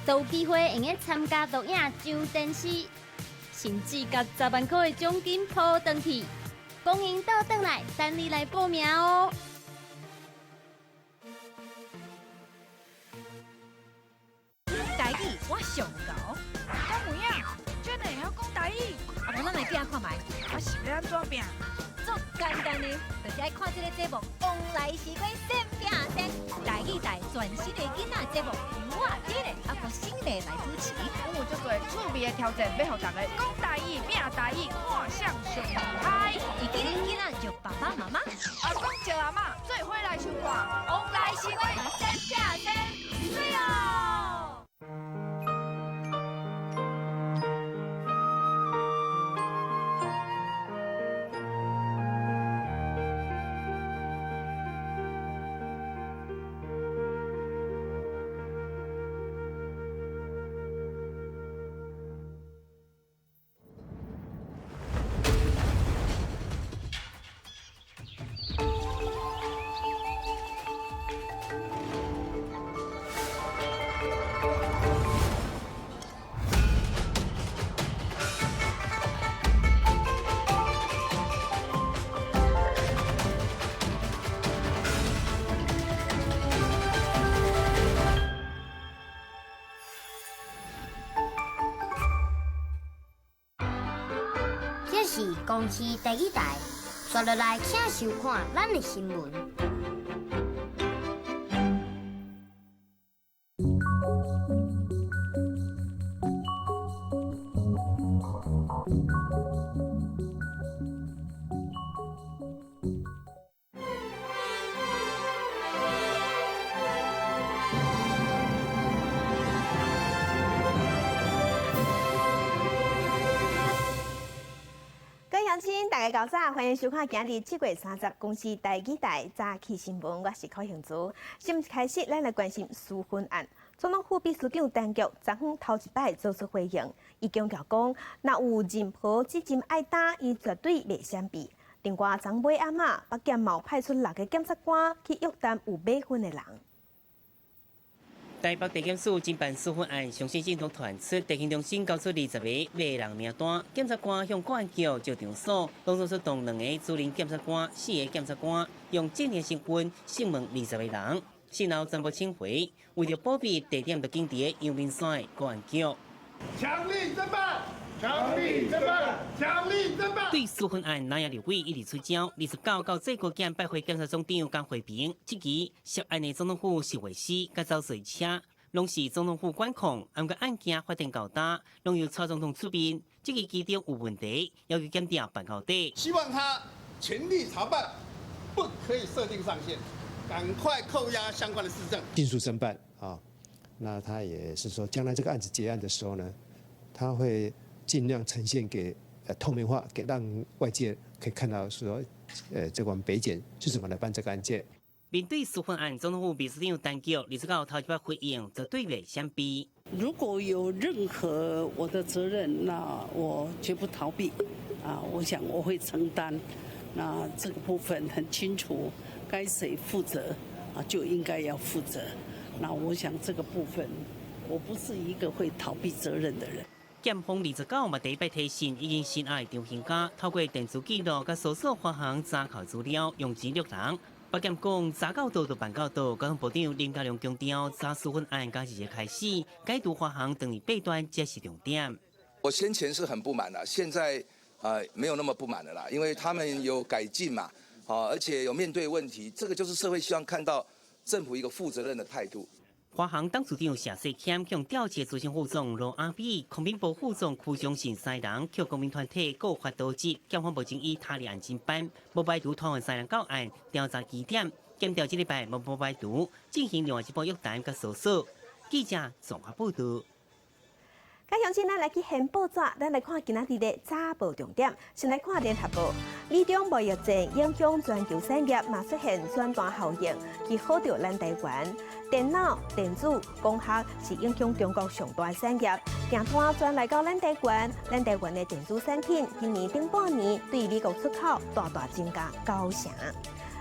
都有机会用个参加录影上电视，甚至甲10万块的奖金抱回去。公营倒转来，等你来报名哦。台语我上高，讲有影，真的会晓讲台语。啊，无咱来拼看卖，我是要安怎拼？足简单的，就是爱看这个节目《往来时光先拼先》，台语台全新的囡仔节目，由我这个啊个新的来主持。有足多趣味的挑战，要互大家讲台语、拼台语，看向上厉害。伊今日囡仔就爸爸妈妈，阿公叫阿嬷做伙来收看《往来时光先拼先》，水哦！这是公视第一台，刷落来请收看咱的新闻。大家早，欢迎收看今日7月30公视第几台早起新闻，我是柯幸珠。先开始，咱来关心私婚案。总统府秘书长陈菊昨昏头一摆做出回应，伊强调讲，若有任何指针爱打，伊绝对袂闪避。另外，昨尾阿嬷北检嘛派出6个检察官去约谈有买婚的人。台北地检署侦办私婚案，相信警方传出地检中心交出20个买人名单，检察官向公安局招场所，当中出动2个主任检察官、4个检察官，用正面身份询问20个人，事后全部请回。为了保密，地点就经伫阳明山公安局。强力侦办！强力侦办！强力侦办！对私婚案，南亚立委一直出招，29到这个检拜会检察总长江惠平，这期涉案的总统府守卫师甲走水车，拢是总统府管控，按个案件法庭交代，拢由蔡总统出面。这个基中有问题，要求检调办到底。希望他全力查办，不可以设定上限，赶快扣押相关的事证，尽速侦办啊。那他也是说，将来这个案子结案的时候呢，他会尽量呈现给透明化，给让外界可以看到说，这个我们北检是怎么来办这个案件。面对私婚案，总统府秘书长陈菊29头一摆回应，则对袂相比。如果有任何我的责任，那我绝不逃避。我想我会承担。那这个部分很清楚，该谁负责就应该要负责。那我想这个部分，我不是一个会逃避责任的人。检方29嘛第一摆提讯，已经先爱张兴家透过电子记录甲搜索发行查考资料，用钱录人。北检讲查到倒就办到倒，交通部长林佳龙强调，查私婚案刚日开始，改读发行等于弊端才是重点。我先前是很不满的，现在没有那么不满了啦，因为他们有改进嘛，而且有面对问题，这个就是社会希望看到政府一个负责任的态度。华航当处长谢世谦向调解执行副总罗阿比、空兵部副总区中信3人，向公民团体告发多指，检方无经以他立案侦办，无摆除同案3人到案调查疑点，检调这礼拜无摆除进行另外一波约谈甲搜索。记者综合报道。介详细，咱来去现报纸，咱来看今仔日的早报重点。先来看联合报，美中贸易战影响全球产业，嘛出现宣传效应，其好着咱台湾。电脑、电子、工学是影响中国上大产业，行摊转来到咱台湾，咱台湾的电子产品今年顶半年对美国出口大大增加9成。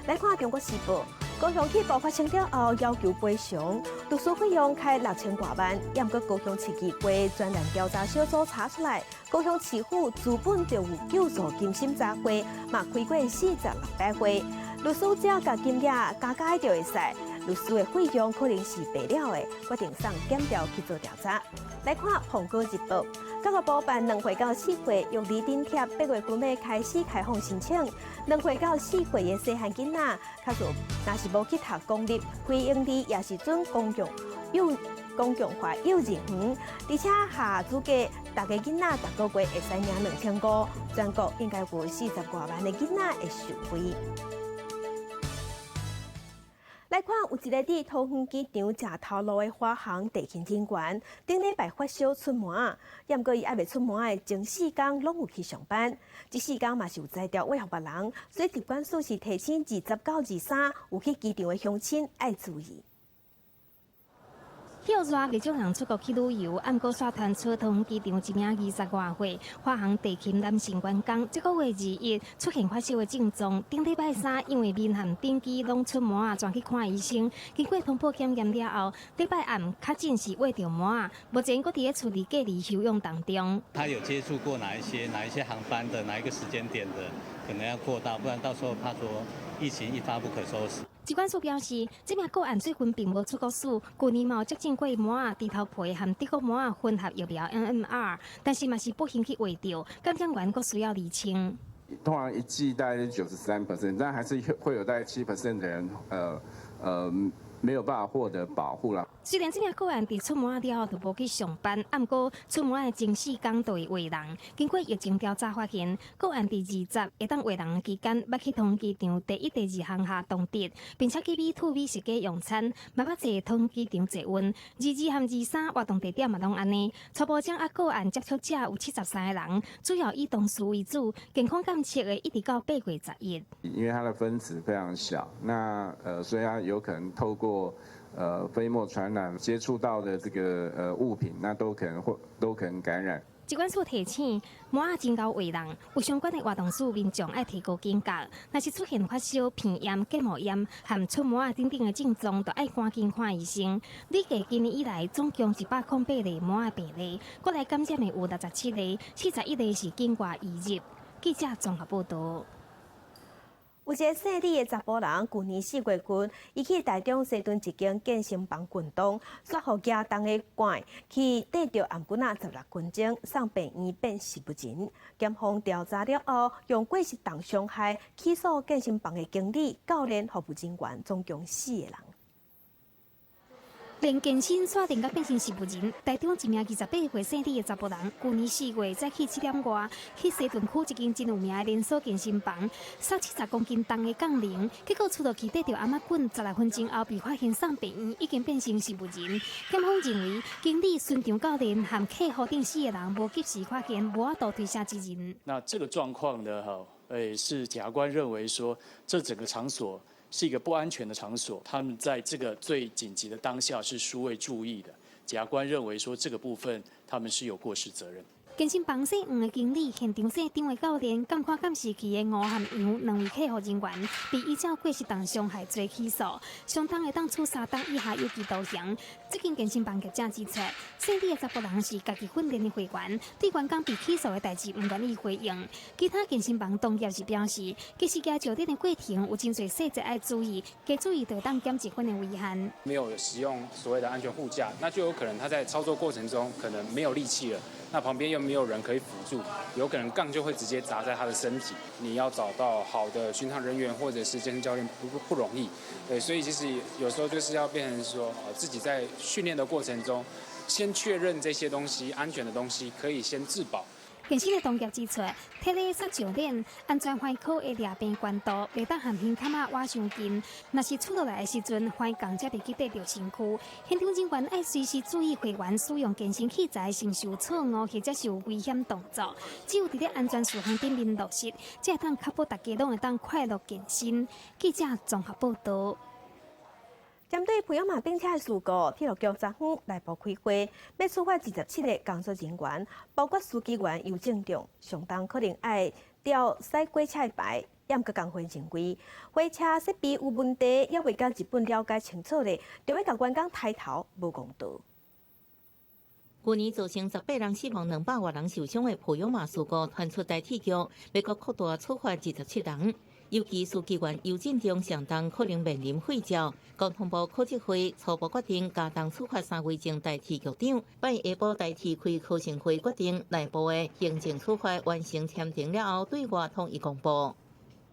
来看中国时报，高雄起步发生了后，要求赔偿，律师费用开6000多万，也毋过高雄市议会专案调查小组查出来，高雄市府资本就有救助金审查费，嘛开过4600回，律师只要甲金额加就会使。律师的费用可能是白了的，决定送检调去做调查。来看《苹果日报》，教育部办2岁到4岁育儿津贴8月份要开始开放申请。2岁到4岁的细汉囡仔，假如若是无去读公立、非营利，也是准公共化幼儿园，而且下资格，大家囡仔逐个月会使领2500，全国应该有40多万的囡仔会受惠。来看，有一个伫桃园机场食头路的华航地勤警员，顶礼拜发烧出门，也毋过伊还未出门的前4天拢有去上班，这4天嘛是有在调威胁别人，所以疾管署是提醒29、23有去机场的乡亲爱注意。热未少人出国去旅游，按过刷团出桃园机场一名20多岁华航地勤男性员工，这个月2日出现发烧的症状。顶礼拜3因为面含登机拢出门转去看医生，经过通报检验了后，礼拜暗确诊是胃着膜，目前搁伫咧处理隔离休养当中。他有接触过哪一些航班的哪一个时间点的，可能要扩大，不然到时候怕说疫情一发不可收拾。疾管署表示，这名个案最近并无出国史，去年嘛有接近过膜低头皮和低骨膜混合疫苗 MMR， 但是嘛是不幸去胃着，检验员阁需要厘清。通常一剂大概是93%，但还是会有大概7% 的人没有办法获得保护啦。虽然这名个案伫出门了后就无去上班，不过出门的前4天就会胃人。经过疫情调查发现，个案伫20会当胃人的期间，捌去桃园机场第1、第2航厦同跌，并且去美兔美食街用餐，嘛捌坐桃园机场坐温。22和23活动地点嘛拢安尼。初步掌握个案接触者有73个人，主要以同事为主，健康监测的一直到8月11。因为它的分子非常小，那所以它有可能透过飞沫传染接触到的这个物品，那都可能感染。疾管署提醒，膜真高胃人，有相关的活动时，民众爱提高警觉。若是出现发烧、鼻炎、感冒炎和出膜等等的症状，就爱赶紧看医生。累计今年以来，总共108例膜病例，过来感染的有67例，41例是境外移入。记者综合报道。有一个姓李的查甫人，去年4月份，伊去台中西屯一间健身房运动，煞互家当的管去得着颔棍16公斤，送病院变死不尽。检方调查了后，用过失重伤害起诉健身房的经理、教练、服务人员，总共4个人。连健身刷定甲变成死不人，台中一名28岁姓李的查甫人，去年4月早起7点外去西屯区一间真有名的连锁健身房，送70公斤重的杠铃，结果出到去得到阿妈棍，16分钟后被发现送病院，已经变成死不人。检方认为，经理、孙场教练和客户等4个人无及时发现，无法度推卸责任。那这个状况呢，是检察官认为说，这整个场所是一个不安全的场所，他们在这个最紧急的当下是殊未注意的。检察官认为说这个部分他们是有过失责任。健身房姓黄的经理、现场姓张的教练、监看监视器的吴和杨2位客服人员，被依照过失重伤害罪起诉，相当会当处3档以下有期徒刑。这间健身房业者指出，姓李的查甫人是家己训练的会员，对员工被起诉的代志不愿意回应。其他健身房同业是表示，其实加酒店的过程有真侪细节要注意，加注意就当减1分的危害。没有使用所谓的安全护架，那就有可能他在操作过程中可能没有力气了。那旁边又没有人可以辅助，有可能杠就会直接砸在他的身体。你要找到好的巡场人员或者是健身教练不容易，对，所以其实有时候就是要变成说，自己在训练的过程中，先确认这些东西安全的东西可以先自保。健身的同业指出，体力杀上练，安全环口的裂变关度袂当和胸坎仔挖上近。若是出落来的时阵，环杠才袂去得到身躯。现场人员爱随时注意会员使用健身器材承受错误或者是有危险动作。只有伫咧安全事项顶面落实，才会当确保大家拢会当快乐健身。记者综合报道。针对培养马并且事故，铁路局昨昏内部开会，要处罚27个工作人员，包括司机员、邮政长，相当可能爱调驶过车牌，也毋过工会认为，火车设备有问题，也未甲日本了解清楚咧，就要甲员工抬头无公道。去年造成18人死亡、200多人受伤的普悠玛事故传出大铁桥，美国扩大处罚27人。尤其司机员邮件中上当可能面临废照。交通部科技会初步决定加重处罚3位前代替局长，拜下晡代替开考试会决定内部的行政处罚完成签订了后，对外统一公布。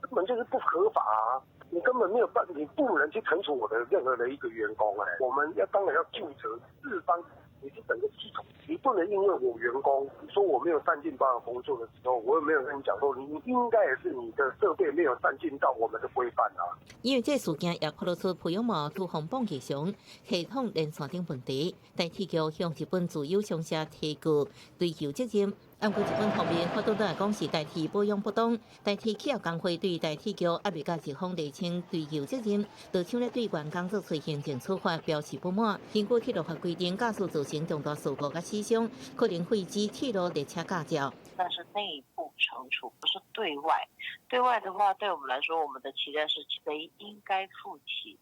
根本就是不合法啊！你根本没有办，你不能去惩处我的任何的一个员工哎。我们当然要就责四方。你是整个系统，你不能因为我员工说我没有善尽帮工作的时候，我也没有跟你讲说，你应该也是你的设备没有善尽到我们的规范啊。因为这事件也透露出普悠玛突风棒异常，系统连线顶问题，代替局向日本自有商社提告追究责任。按过日本方面发动来讲是代替保养不当，代替企业工会对代替局也未甲日方厘清追究责任，就像咧对员工作出行政处罚表示不满。根据铁路法规定，驾驶造成重大事故甲死伤，可能废止铁路列车驾照。那是内部惩处，不是对外。对外的话，对我们来说，我们的期待是谁应该负起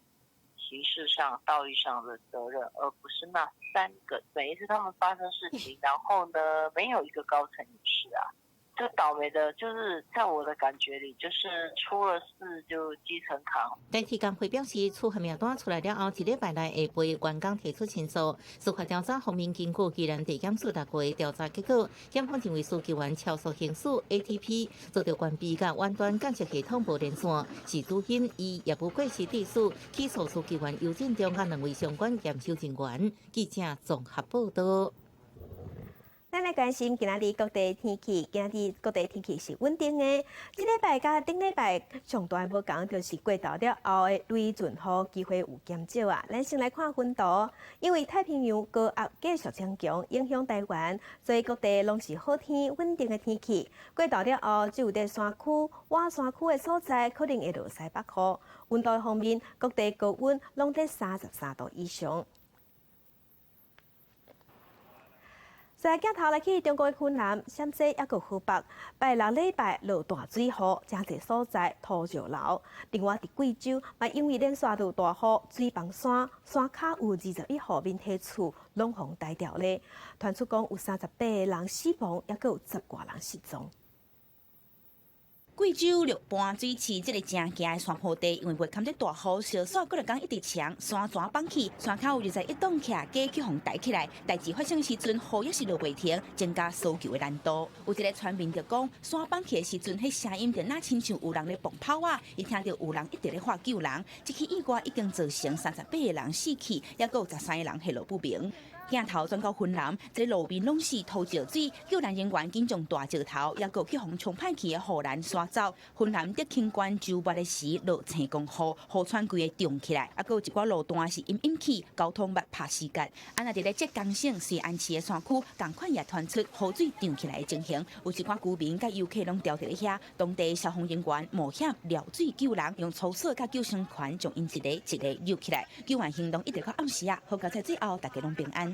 刑事上、道义上的责任，而不是那3个。每一次他们发生事情，然后呢，没有一个高层人士啊，就倒霉的，就是在我的感觉里，就是出了事就基层扛。代替工会表示，处罚名单出来了后，1礼拜内会被员工提出申诉。司法调查方面，经过既然地检署6月调查结果，检方认为司机员超速行驶 ATP 遭到关闭甲远端监视系统无连线，是主因伊业务过失致死，起诉司机员邮件中甲2位相关验收人员。记者综合报道。咱来关心今仔日各地天气，今仔日各地天气是稳定的。这礼拜甲顶礼拜上大无共，就是过到了后的雷阵雨机会有减少啊。咱先来看分图，因为太平洋高压继续增强，影响台湾，所以各地拢是好天稳定的天气。过到了后，只有在山区、外山区的所在可能会落西北雨。温度方面，各地高温拢在33度以上。再镜头来去中国的昆南、陕西也个湖北，拜6礼拜落大水雨，真侪所在土石流。另外，伫贵州嘛，因为连续落大雨，水崩山山脚有21户民体厝拢洪带掉咧。传出讲有38个人死亡，也个有10多人失踪。贵州六盘水市这个正惊的山坡地，因为袂堪得大雨，小雪几日间一直强，山全崩起，山口有21栋徛架去互抬起来。代志发生时阵，雨也是落袂停，增加搜救的难度。有一个村民就讲，山崩起的时阵，迄声音就那亲像有人咧蹦跑啊，伊听到有人一直咧喊救人。这起意外已经造成38个人死去，也有13个人下落不明。镜头转到云南，这路边拢是土石水，救援人员紧将大石头，也有去互冲歹去的护栏刷走。云南德清关周末的时落青公雨，雨川规个冻起来，还有一寡路段是阴阴起，交通密拍死角。啊，那伫咧浙江省西安市的山区，同款也传出雨水涨起来的情形，有一寡居民甲游客拢吊伫咧遐，当地消防人员冒险撩水救人，用粗索甲救生船将因一个一个救起来。救援行动一直到暗时啊，好在最后大家拢平安。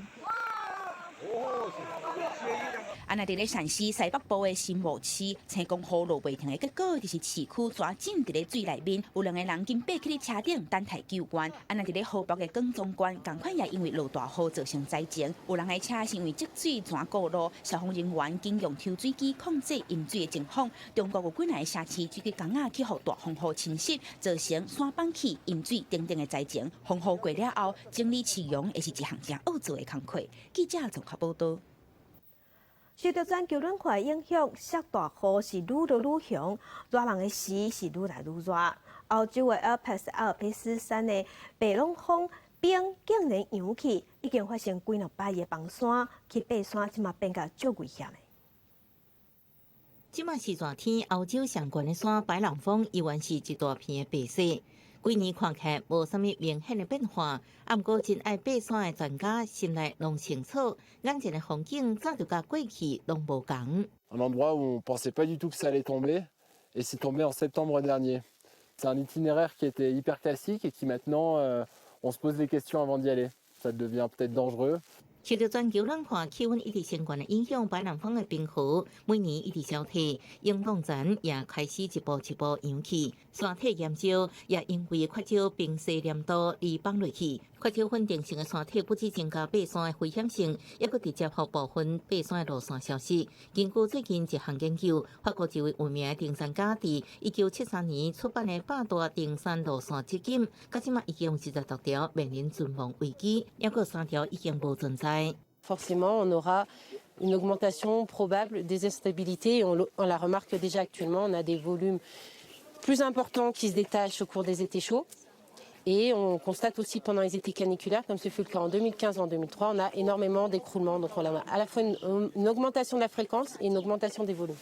啊，那伫咧陕西西北部的新武市，青公雨落袂停的结果，就是市区全浸伫咧水内面，有2个人经爬去咧车顶等待救援。啊，那伫咧河北的广宗关，同款也因为落大雨造成灾情，有人的车是因为积水全过路，消防人员经用抽水机控制淹水的情况。中国有几内城市举起工仔去互大风雨侵蚀，造成山崩起、淹水等等的灾情。风雨过了后，整理市容也是一项正恶做的工作。记者综合报道。受到全球暖化影响，下大雨是愈落愈凶，热人的时是愈来愈热。欧洲的阿尔卑斯山的白朗峰冰竟然扬起，已经发生几两摆的崩山，去爬山即嘛变甲足危险的。即马是热天，欧洲上悬的山白朗峰依然是一大片的白色。几年看起来无啥物明显的变化，啊，不过真爱爬山的专家心内拢清楚，眼前的风景早就甲过去拢无同。Un endroit où on pensait pas du tout que ça allait tomber, et c'est tombé en septembre dernier. C'est un itinéraire qui était hyper classique et qui maintenant, on se pose des questions avant d'y aller. Ça devient peut-être dangereux. 受到全球暖化、气温一直升高的影响，白南方的冰河每年一直消退，永冻层也开始一步一步扬起，山体岩礁也因为缺少冰雪粘度而崩落去。缺少稳定性的山体不止增加爬山的危险性，也佫直接让部分爬山的路线消失。根据最近一项研究，法国一位有名的登山家伫1973年出版的《8大登山路线集锦》，到即马已經有16條面臨存亡危機，抑佫3條已經無存在。Forcément, on aura une augmentation probable des instabilités. On la remarque déjà actuellement, on a des volumes plus importants qui se détachent au cours des étés chauds. Et on constate aussi pendant les étés caniculaires, comme ce fut le cas en 2015 et en 2003, on a énormément d'écroulements. Donc on a à la fois une augmentation de la fréquence et une augmentation des volumes.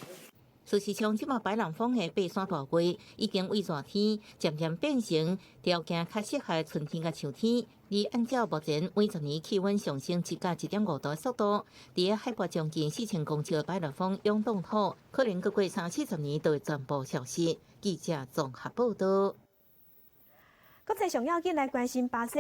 事实上，即马白南方的爬山大月已经为热天渐渐变成条件较适合春天甲秋天。而按照目前每10年气温上升1到1.5度的速度，伫海拔将近4000公尺的白南方永冻土，可能过30-40年就会全部消失。记者综合报道。国际上要紧来关心巴西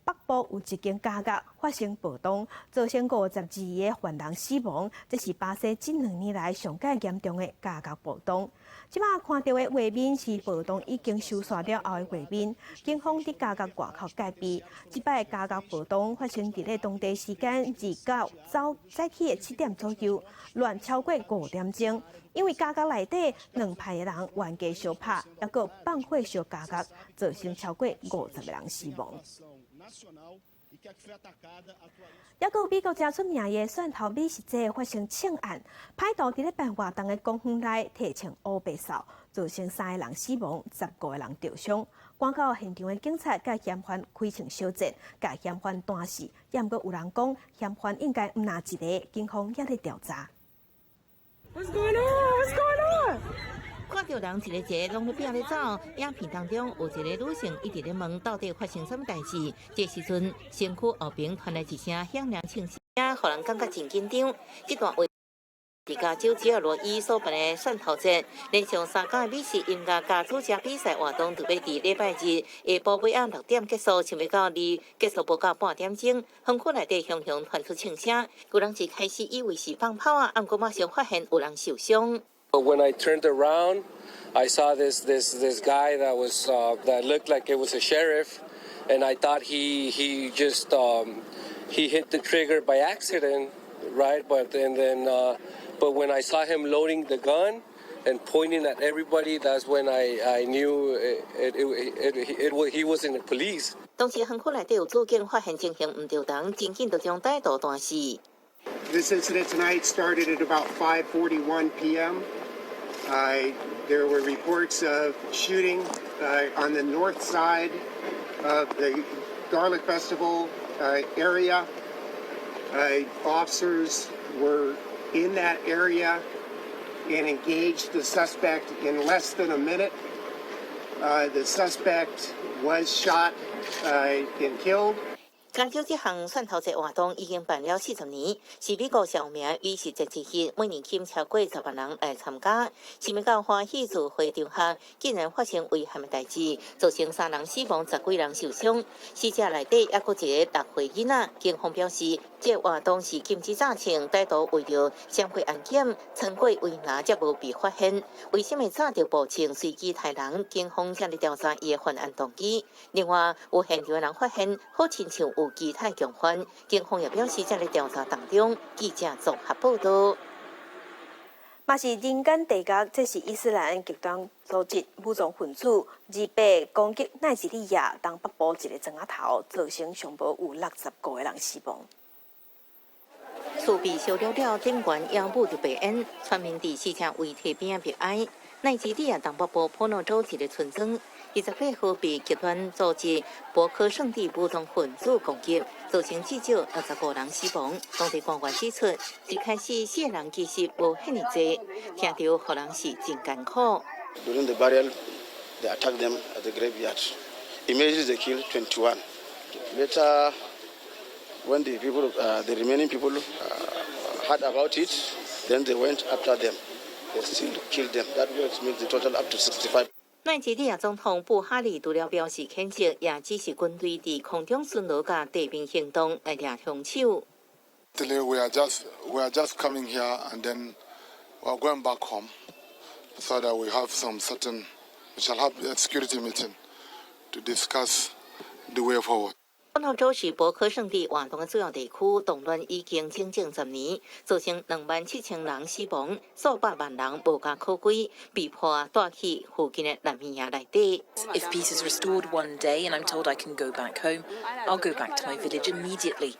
北部有一间家乐发生暴动，造成52个犯人死亡，这是巴西近2年来上界严重的家乐暴动。即马看到的画面是暴动已经收煞了后的画面，警方伫家乐外口戒备。即摆的家乐暴动发生伫咧当地时间2到早起的7点左右，乱超过5点钟。因为家乐内底2派的人冤家相拍，还佫放火烧家乐，造成超过50个人死亡。还佫有美国真出名的蒜头美食节发生枪案，歹徒伫咧办活动的公园内提枪乌白扫，造成3个人死亡，15个人受伤。赶到现场的警察甲嫌犯开枪相战，甲嫌犯断死，也毋过有人讲嫌犯应该毋拿一个，警方也在调查。What's going on? What's going on? 看到人一个一个拢咧拼咧走，影片当中有一个女性一直咧问到底发生什么代志。这时阵，身躯后边传来一声响亮枪声，互人感觉真紧张。这段话伫加州吉尔罗伊所办的蒜头节，连续3天的美食音乐加主持比赛活动，就要伫礼拜日下晡尾暗6点结束，想要到离结束不到半点钟，园区内底雄雄传出枪声，有人一开始以为是放炮啊，毋过马上发现有人受伤。When I turned around, I saw this guy that was that looked like it was a sheriff, and I thought he just he hit the trigger by accident, right? But when I saw him loading the gun and pointing at everybody, that's when I knew he was in the police. 当时园区内底有主警发现情形唔对同，紧紧就将歹徒断死。This incident tonight started at about 5:41 p.m. There were reports of shooting on the north side of the Garlic Festival area. Officers were in that area and engaged the suspect in less than a minute. The suspect was shot and killed. 加州这项蒜头节活动已经办了40年，是美国有名美食节之一，每年吸引超过10万人来参加。想要到欢喜聚会场下，竟然发生危险的代志，造成3人死亡，10几人受伤。死者内底还佫一个6岁囡仔。警方表示，这活动是禁止炸枪，歹徒为了闪过安检，穿过围栏才无被发现。为什么炸着步枪随机杀人？警方正在调查伊的犯案动机。另外，有现场的人发现，好亲像有其他共犯，警方也表示正在调查当中。记者综合报道。嘛是人间地狱，这是伊斯兰极端组织武装分子28攻击奈及利亚东北部一个庄仔头，造成上无有65个人死亡。厝被烧了了，顶悬也舞着白烟，村民伫死者遗体边仔默哀。奈及利亚东北部普诺州一个村庄，28号被极端组织博科圣地武装分子攻击，造成至少25人死亡。当地官员指出，一开始死的人其实无遐尼济，听到予人是真艰苦。During the burial, they attacked them at the graveyard. Immediately they killed 21. Later, when the people, the remaining people heard about it, then they went after them. They still killed them. That makes the total up to 65. 奈及利亚总统布哈里除了表示谴责，也指示军队伫空中巡逻甲地面行动来抓凶手。We are just coming here and then we are going back home, so that we shall have a security meeting to discuss the way forward. 本杭州是博科圣地活动的主要地区，动乱已经整整10年，造成27000人死亡，数百万人无家可归，被迫带去附近的南米亚内地。If peace is restored one day and I'm told I can go back home, I'll go back to my village immediately.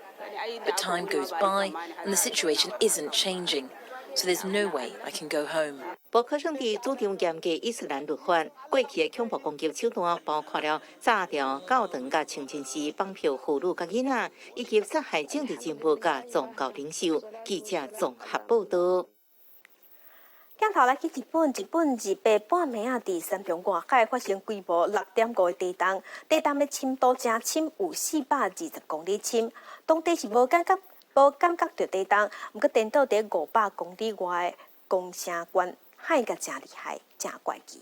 But time goes by and the situation isn't changing, so there's no way I can go home. 博科圣地主张严格伊斯兰律法，过去的恐怖攻击手段包括了炸掉教堂、甲清真寺、绑票妇女、甲囡仔，以及杀害政治人物、甲宗教领袖。记者综合报道。镜头来去日本2半暝啊，伫山中外海发生规模6.5的地震，地震的深度真深，有420公里深。当地是无感觉到地震，毋过颠倒伫500公里外的宫城县。海个真厉害，真怪奇。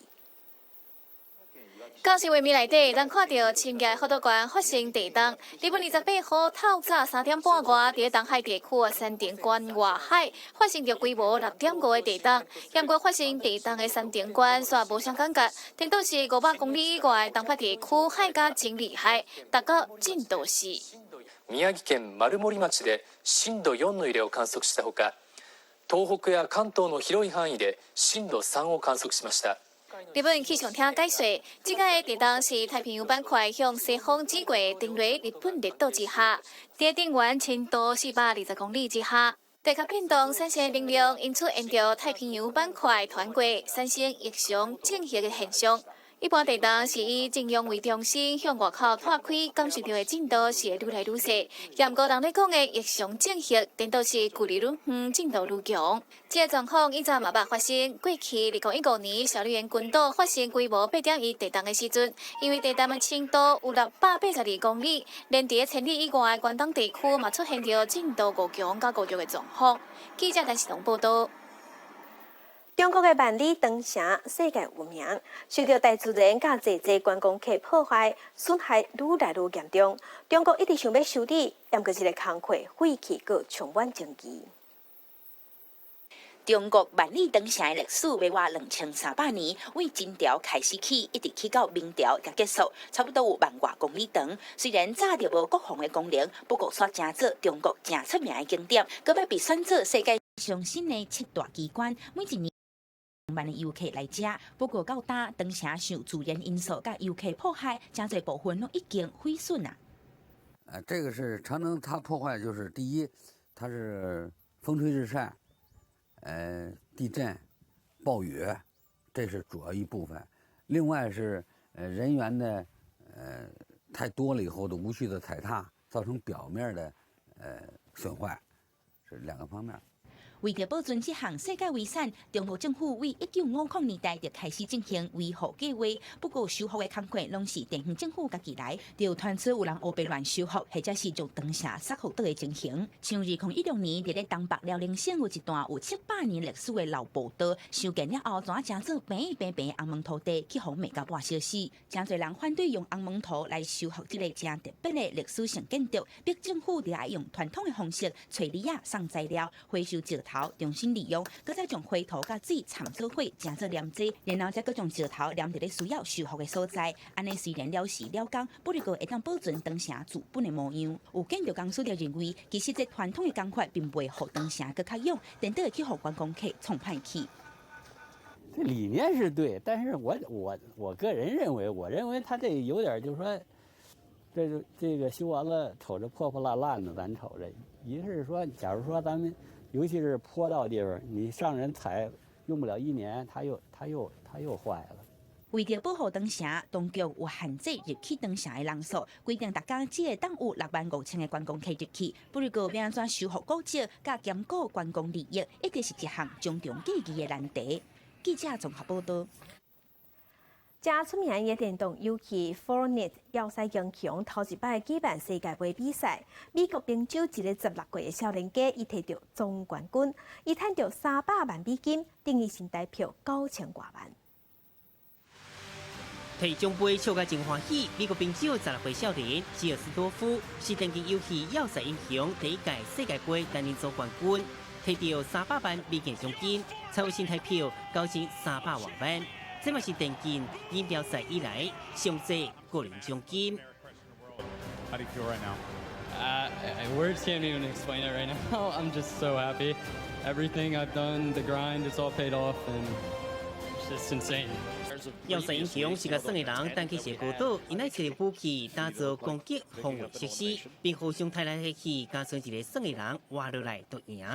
到新闻面内底，咱看到青叶福岛县发生地震。日本28号透早3点半外，伫东海地区的山田县外海发生着规模6.5的地震。严过发生地震的山田县煞无啥感觉，顶多是500公里以外东北地区海个真厉害，达到震度4。宮城県丸森町で震度4の揺れを観測したほか。東北や関東の広い範囲で震度3を観測しました。日本气象厅解说，这个地震是太平洋板块向西方指过定在日本列岛之下，在震源深度420公里之下。地壳变动产生能量，因此沿着太平洋板块穿过，产生异常正极的现象。一般地震是以震央为中心向外口拓开，感受到的震度是会愈来愈小。严格人咧讲的异常正极，颠倒是距离愈远，震度愈强。这个状况以前嘛捌发生。过去2015年，小笠原群岛发生规模8.1地震的时阵，因为地震的深度有682公里，连伫1000里以外的关东地区嘛出现着震度5强到5弱的状况。记者陈世彤报道。中国的万里长城世界有名，受到大自然甲济观光客破坏，损害愈来愈严重。中国一直想要修理，但过这个工课废弃，搁充满争议。中国万里长城的历史要活2300年，为清朝开始起，一直去到明朝才结束，差不多有10000多公里长。虽然早就无国防的功能，不过却真做中国真出名的景点，搁要被选做世界上新的7大奇观，每一年万的游客来遮。不过到今，长城受自然因素甲游客迫害，真侪部分都已经毁损了。这个是长城，它破坏就是第一，它是风吹日晒。地震、暴雨，这是主要一部分。另外是人员的太多了以后的无序的踩踏，造成表面的损坏，是2个方面。为着保存这项世界遗产，中国政府为1950年代就开始进行维护计划。不过修复的工作拢是地方政府家己来，就传出有人黑白乱修复，或者是将长城杀福岛的情形。像2016年，伫咧东北辽宁省有一段有700年历史的老步道，修建了后，怎将做平的红毛土地去互美甲半消失。真侪人反对用红毛土来修复这个真特别的历史性建筑，逼政府就要用传统的方式找理啊、送材料、回收石头。重新利用，搁再将灰土甲水掺做伙，加做黏剂，然后再搁将石头黏伫咧需要修复的所在。安尼虽然了时了工，不过会当保存长城原本的模样。有建筑公司就认为，其实这传统的工法并袂互长城搁较勇，但都会去互观光客冲歹去。这理念是对，但是我个人认为，我认为他这有点就是说，这个修完了瞅着破破烂烂的，咱瞅着。一是说，假如说咱们。尤其是坡道地方，你上人踩用不了1年，它又坏了。为着保护长城，当局有限制入去长城的人数，规定大家只会当有65000个观光客入去。不过要安怎修复古迹，甲兼顾观光利益，一直是一项重重计议的难题。记者综合报道。真出名的电动游戏 Fortnite 要塞英雄头一摆举办世界杯比赛，美国宾州一个16岁的少年家，伊摕到总冠军，伊赚到300万美金，等于新台票9000多万。提奖杯笑甲真欢喜，美国冰球16岁少年吉尔斯多夫是电竞游戏要塞英雄第一届世界杯单人组冠军，摕到300万美金奖金，参与新台票9300多万，这嘛是电竞锦标赛以来上济个人奖金。How do you feel right now? Words can't even explain it right now. I'm just so happy. Everything I've done, the grind, it's all paid off, and it's just insane. 要塞英雄是个耍的人，但去写孤岛，因来找武器打造攻击防卫设施，并互相太来黑去，加上一个耍的人活落来就赢。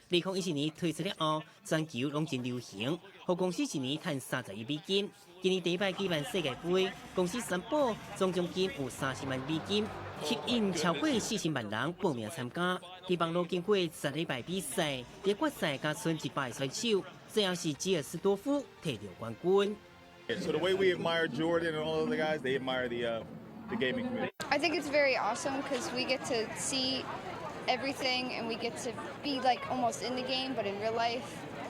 2014年推出了后，全球拢真流行，互公司一年赚30亿美金。今年第一摆举办世界杯，公司宣布总奖金有30万美金，吸引超过40万人报名参加。在网络经过10礼拜比赛，在决赛加剩100个选手，最后是吉尔斯多夫摕到冠军。So the way we admire Jordan and all of the guys, they admire the gaming community. I think it's very awesome because we get to see everything and we get to be like almost in the game but in real life,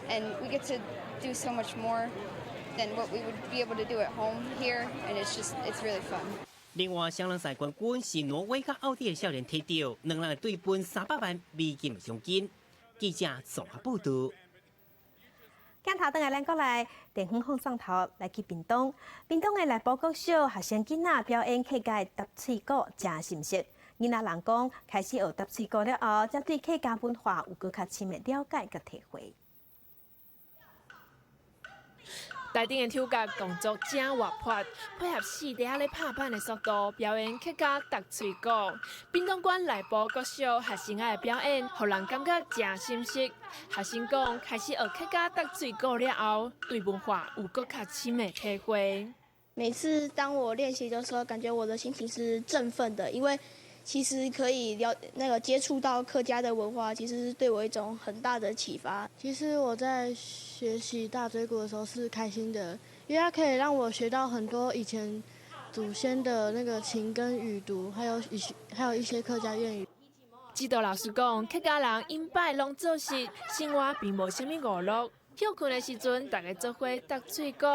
and we get to do so much more than what we would be able to do at home here, and it's really fun. 另外，双人赛冠军是挪威甲奥地利少年摕到，2人对分300万美金的奖金。记者综合报道。镜头等下，咱过来电风向上头来去屏东。屏东的内埔国小学生囡仔表演客家搭喙鼓，真新鲜。囡仔人讲，开始学搭喙鼓了后，才对客家文化有更较深的了解甲体会。台顶的跳甲动作真活泼，配合4底仔咧拍板的速度，表演客家搭喙鼓。屏东县内埔国小学生仔的表演，互人感觉真新鲜。学生讲，开始学客家搭喙鼓了后，对文化有更较深的体会。每次当我练习的时候，感觉我的心情是振奋的，因为其实可以接触到客家的文化，其实是对我一种很大的启发。其实我在学习大嘴鼓的时候是开心的，因为它可以让我学到很多以前祖先的那个情跟语读，还有一些客家谚语。指导老师讲，客家人因拜拢做事，生活并无啥物娱乐。休困的时阵，大家做伙搭喙鼓，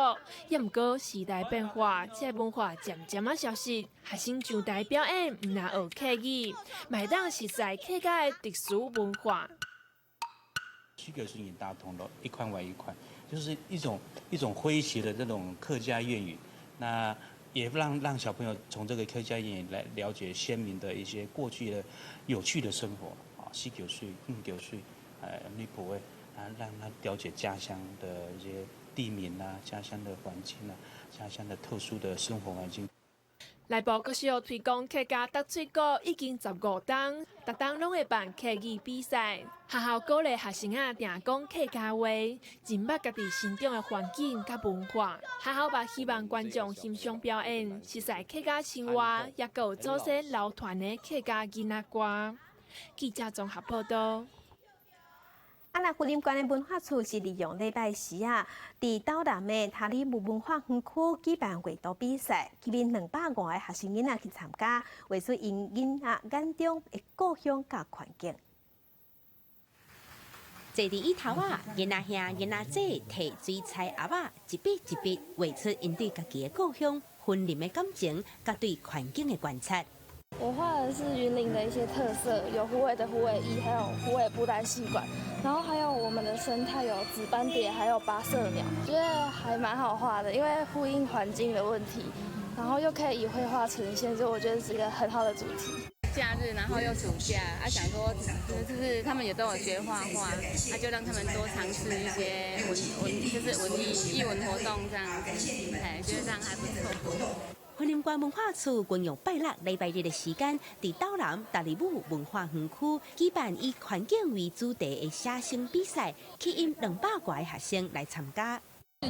也毋过时代变化，这文化渐渐啊消失。学生上台表演，毋但学客语，买当实在客家的特殊文化。区隔是也打通了，一块为一块，就是一种诙谐的这种客家谚语。那也让小朋友从这个客家谚语来了解先民的一些过去的有趣的生活啊，49岁、59岁，女仆诶。让他了解家乡的一些地名啊，家乡的环境啊，家乡的特殊的生活环境。内埔国小推广客家搭喙鼓已经15档，逐档拢会办客语比赛。学校鼓励学生仔定讲客家话，认捌家己生长的环境甲文化。学校也希望观众欣赏表演，实在客家生活，也有祖先流传的客家囡仔歌。记者综合报道。那福林县的文化处是利用礼拜四啊，伫斗南的塔里木文化园区举办画图比赛，吸引200多个学生囡仔去参加，画出因囡仔眼中的故乡甲环境。坐伫椅头啊，囡仔兄、囡仔姐摕水彩盒啊，一笔一笔画出因对家己的故乡、婚礼的感情，甲对环境的观察。我画的是云林的一些特色，有虎尾的虎尾衣，还有虎尾布袋戏馆，然后还有我们的生态有紫斑蝶，还有八色鸟，觉得还蛮好画的，因为呼应环境的问题，然后又可以以绘画呈现，所以我觉得是一个很好的主题。假日，然后又暑假，想说就是他们也都有学画画，就让他们多尝试一些艺文活动这样子，觉得这样还不错。云林县文化处运用拜六、礼拜日的时间，伫斗南达里姆文化园区举办以环境为主题的写生比赛，吸引200多个学生来参加。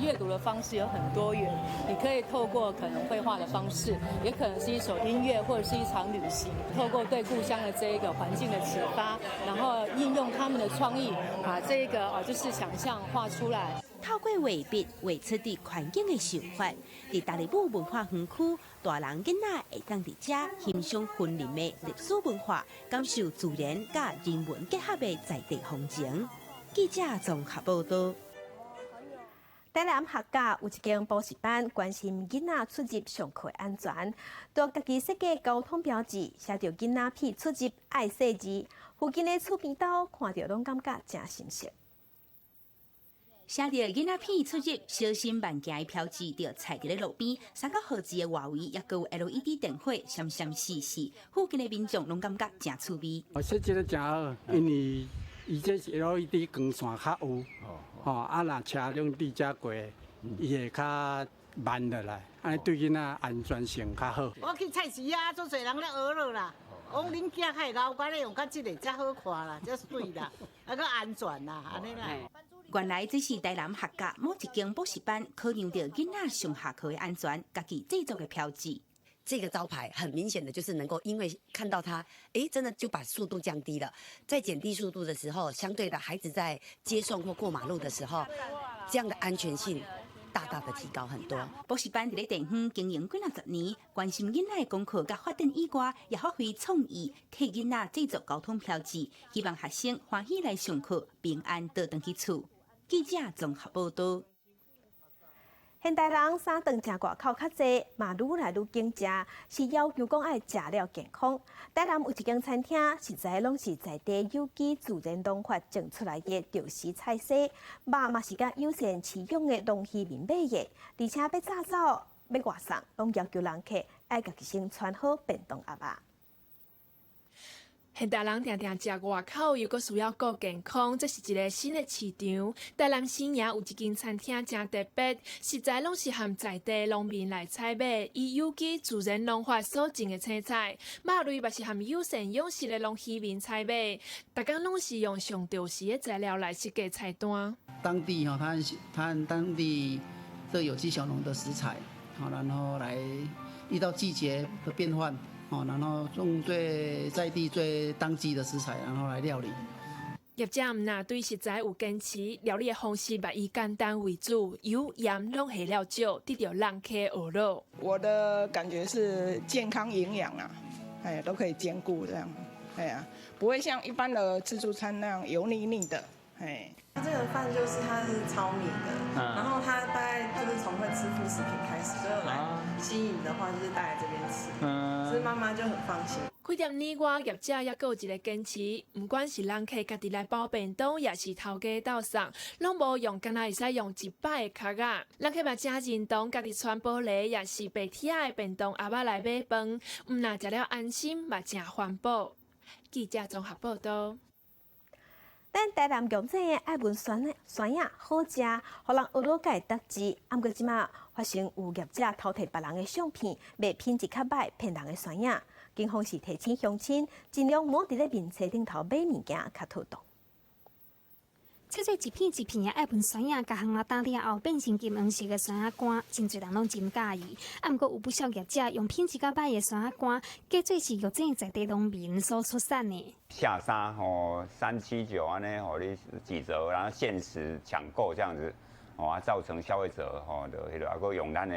阅读的方式有很多元，你可以透过可能绘画的方式，也可能是一首音乐或者是一场旅行，透过对故乡的这一个环境的启发，然后应用他们的创意，把这个就是想象画出来。透过画笔画出对环境的想法，伫达里姆文化园区，大人囡仔会当伫遮欣赏云林的历史文化，感受自然甲人文结合的在地风情。记者综合报道。台南客家有一间补习班，关心囡仔出入上课的安全，就家己设计交通标志，写着囡仔屁出入爱细字。附近的厝边斗看到拢感觉真新鲜。写着囡仔屁出入小心慢行的标志，就踩伫咧路边，3个号字的外围也阁有 LED 电火闪闪烁烁，附近的民众拢感觉真趣味。设计得真好，因为伊这是 LED 光线较有，啊，若车辆伫遮过，伊会较慢落来，安尼对囡仔安全性较好。我去菜市啊，足侪人咧学了啦。讲恁囝较会老，管咧用较即个才好看啦，才水啦，啊个安全啦，安尼啦。原来这是台南客家某一间补习班考量到囡仔上下课的安全，家己制作的标志。这个招牌很明显的就是能够，因为看到它，真的就把速度降低了。在减低速度的时候，相对的孩子在接送或过马路的时候，这样的安全性大大的提高很多。补习班伫咧地方经营几60年，关心囡仔的功课甲发展以外，也发挥创意，替囡仔制作交通标志，希望学生欢喜来上课，平安倒转去厝。记者综合报道。现代人三顿食外口较济，嘛愈来愈精食，是要求讲爱食了健康。台南有一间餐厅，实在拢是在地有机自然农法种出来的潮湿菜色，肉嘛是甲友善饲养的农渔民买的，而且要炸走、要外送，拢要求人客爱家己先穿好便当盒啊。现代人常常食外口，又阁需要顾健康，这是一个新的市场。台南市也有一间餐厅真特别，实在拢是含在地农民来采买，以有机自然农法所种的青菜，肉类嘛是含友善养殖的农渔民采买，大家拢是用上潮湿的材料来设计菜单。当地它按当地的有机小农的食材，然后来遇到季节的变换。然后用最在地、最当季的食材，然后来料理。业者毋但对食材有坚持，料理的方式嘛以简单为主，油盐拢下了少，得到人客学乐。我的感觉是健康营养啊，都可以兼顾这样，不会像一般的自助餐那样油腻腻的，这个饭就是它是糙米的，然后它大概就是从会吃副食品开始，所以来吸引的话就是带来这边吃，所以妈妈就很放心。开店以外，业者也有一个坚持，不管是人客家己来包便当，也是头家到送，拢无用，敢若会使用一摆的卡仔。人客嘛真认同，家己穿玻璃也是白铁的便当盒仔来买饭，唔但食了安心，嘛真环保。记者综合报道。咱台南乡镇的爱文酸影好食，互人学到家特质。毋过即马发生有业者偷摕别人的相片，卖品质较歹，骗人的酸影。警方是提醒乡亲，尽量莫伫咧面册顶头买物件较妥当。切做一片一片的爱文酸影，甲烘啊打了后变成金黄色的酸影干，真侪人拢真介意。毋过有不少业者用品质较歹的酸影干，假做是药店在地农民所出产的。下杀379安尼，你几折，然后限时抢购这样子，造成消费者就迄个，还用咱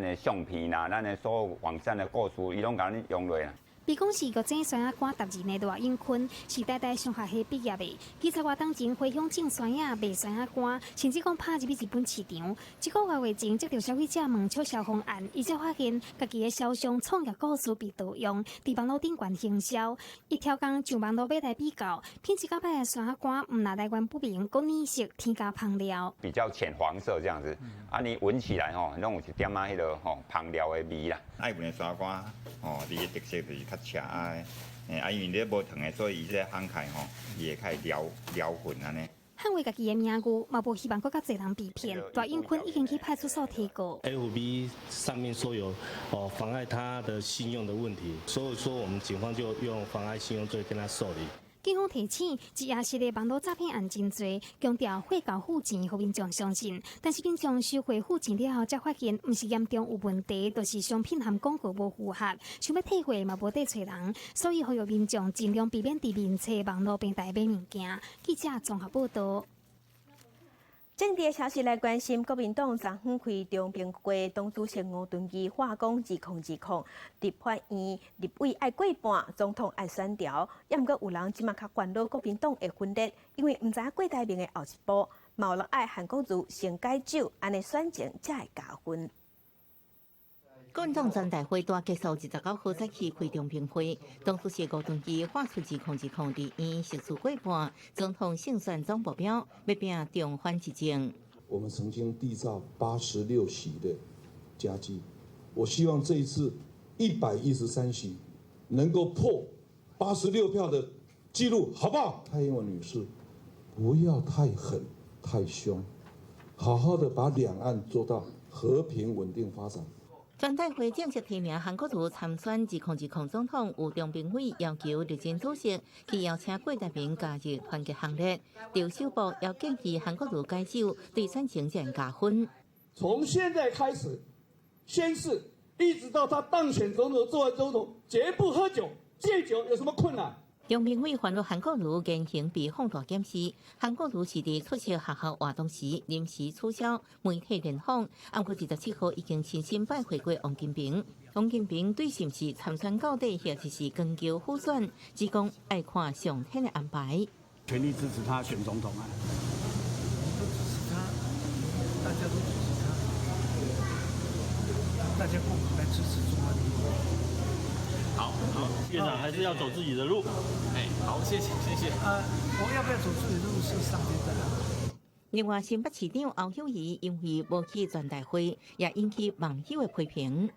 的相片啦，咱的所有网站的购书，伊拢甲咱用落啦。比讲是药店酸影干12年大英坤，是台大商学系毕业的。记者活动前回乡种酸影卖酸影干，甚至讲拍入去日本市场。一个月前接到消费者问促销方案，伊才发现家己的销商创业故事被盗用，伫网络顶悬行销。一条工上网络买来比较，品质较歹的酸影干，毋但来源不明，搁染色添加香料。比较浅黄色这样子，你闻起来拢有一点迄个香料的味啦。爱文的酸影干，伊的特色就是。吃因为你无糖的，所以伊这烘开伊会开撩混安尼。捍卫家己的名誉，嘛无希望搁较侪人被骗。大英坤已经去派出所提告。FB 上面说有妨碍他的信用的问题，所以说我们警方就用妨碍信用罪跟他受理。警方提醒，积压式的网络诈骗案真多，强调汇交付钱，互民众相信。但是民众收回付钱了后，才发现毋是严重有问题，就是商品含广告无符合，想要退货嘛无得找人，所以呼吁民众尽量避免伫面册、网络平台买物件。记者综合报道。政治消息来关心，国民党昨昏开中平街党主席吴敦义话讲2020立法院立委爱过半，总统爱选调，也毋过有人即马较烦恼国民党会分裂，因为毋知郭台铭的后一步。毛落爱韩国瑜先解酒，安尼选情才会加分。国民党全代会大结束29号早起开中评会，当初是5段期划出2020第一实施过半，总统胜选总目标要拼重返执政。我们曾经缔造86席的佳绩，我希望这一次113席能够破86票的记录，好不好？蔡英文女士，不要太狠太凶，好好的把两岸做到和平稳定发展。全代会正式提名韩国瑜参选2020总统，有中评会要求立政主席去邀请郭台铭加入团结行列。刘秀波要建议韩国瑜改酒，对选情才加分。从现在开始宣誓，一直到他当选总统、作为总统，绝不喝酒。戒酒有什么困难？中评会反对韩国瑜言行被放大检视，韩国瑜是伫出席学校活动时临时取消媒体联访。不过27号已经亲身拜会过王金平。王金平对是不是参选到底，或者是更求复选，只讲爱看上天的安排。全力支持他选总统啊！都支持他，大家都支持他，大家共同来支持中华民国。好，院长还是要走自己的路。哎，好，谢谢。我要不要走自己的路是上天的啦。另外，新北市长侯友宜因为无去全代会，也引起网友的批评。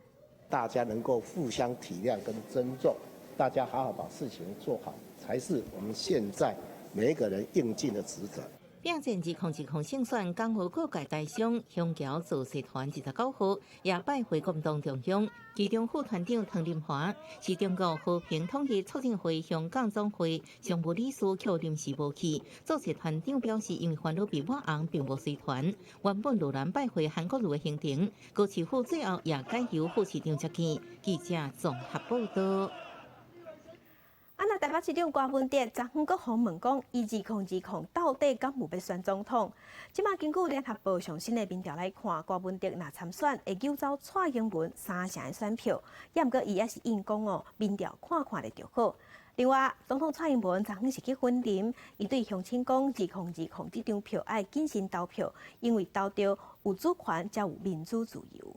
大家能够互相体谅跟尊重，大家好好把事情做好，才是我们现在每一个人应尽的职责。并战2020胜选港澳各界大商香桥造势团29号也拜会国民党中央，其中副团长唐林华是中国和平统一促进会香港总会常务理事，却临时无去。造势团长表示，因为烦恼被抹红，并无随团，原本如然拜会韩国瑜的行程，高市府最后也改由副市长接去。记者综合报道。台北市长郭文哲昨昏阁访问讲，2020到底敢有要选总统？即马根据联合报上新的民调来看，郭文哲若参选，会救走蔡英文3成的选票。也毋过伊也是硬讲哦，民调看咧就好。另外，总统蔡英文昨昏是去婚礼，伊对乡亲讲，2020这张票爱谨慎投票，因为投着有主权才有民主自由。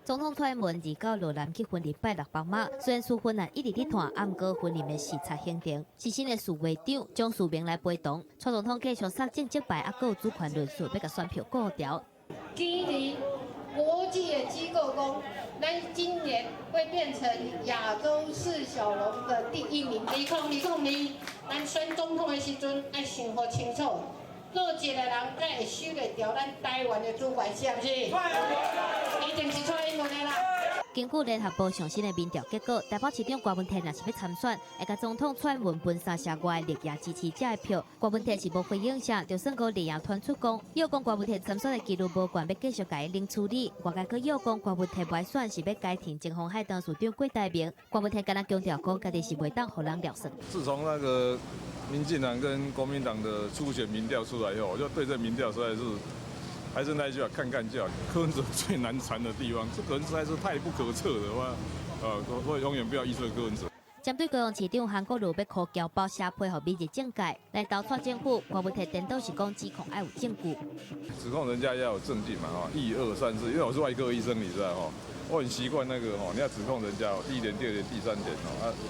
总统蔡英文29日南去婚礼拜6帮马，虽然苏婚案一直在谈，暗过婚礼的视察行程，是新的署会长将署名来陪同。蔡总统继续杀正击败，还有主权论述，要甲选票固调。基于国际的机构讲，咱今年会变成亚洲四小龙的第1名。2020，咱选总统的时阵爱想好清楚。做一个人，才会守得住咱台湾的主权，是不是？一定是蔡英文的啦。根据联合报上新的民调结果，台北市长郭文哲若是要参选，会甲总统蔡英文分3社外力也支持者的票。郭文哲是无回应啥，就算个力也传出讲，又讲郭文哲参选的记录无悬，要继续甲伊另处理。外界佫又讲郭文哲袂选是要改天前鸿海当市长郭台铭。郭文哲敢若强调讲，家己是袂当互人了算。自从那个民进党跟国民党的初选民调出来以后，我就对这民调实在是，还是那一句话，看看就好。柯文哲最难缠的地方，这个人实在是太不可测的话，所以永远不要预测柯文哲。针对高雄市长韩国瑜要靠交包社配合美日政界来投蔡政府，郭文哲颠倒是讲指控爱有证据。指控人家要有证据嘛，1、2、3、4，因为我是外科医生，你知道哈。我很习惯那个你要指控人家第1点、第2点、第3点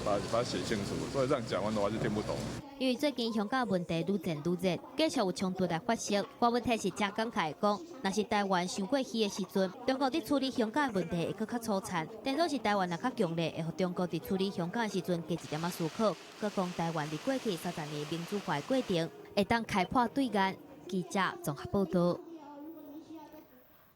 把它写清楚，所以这样讲完的话就听不懂。因为最近香港问题愈战愈热，继续有冲突来发生。郭文哲是正感慨讲，若是台湾伤过气的时阵，中国伫处理香港的问题会更较粗残；但若是台湾若较强烈，会互中国伫处理香港的时阵加一点仔思考。佮讲台湾伫过去30年民主化的过程，会当开破对岸。记者综合报道。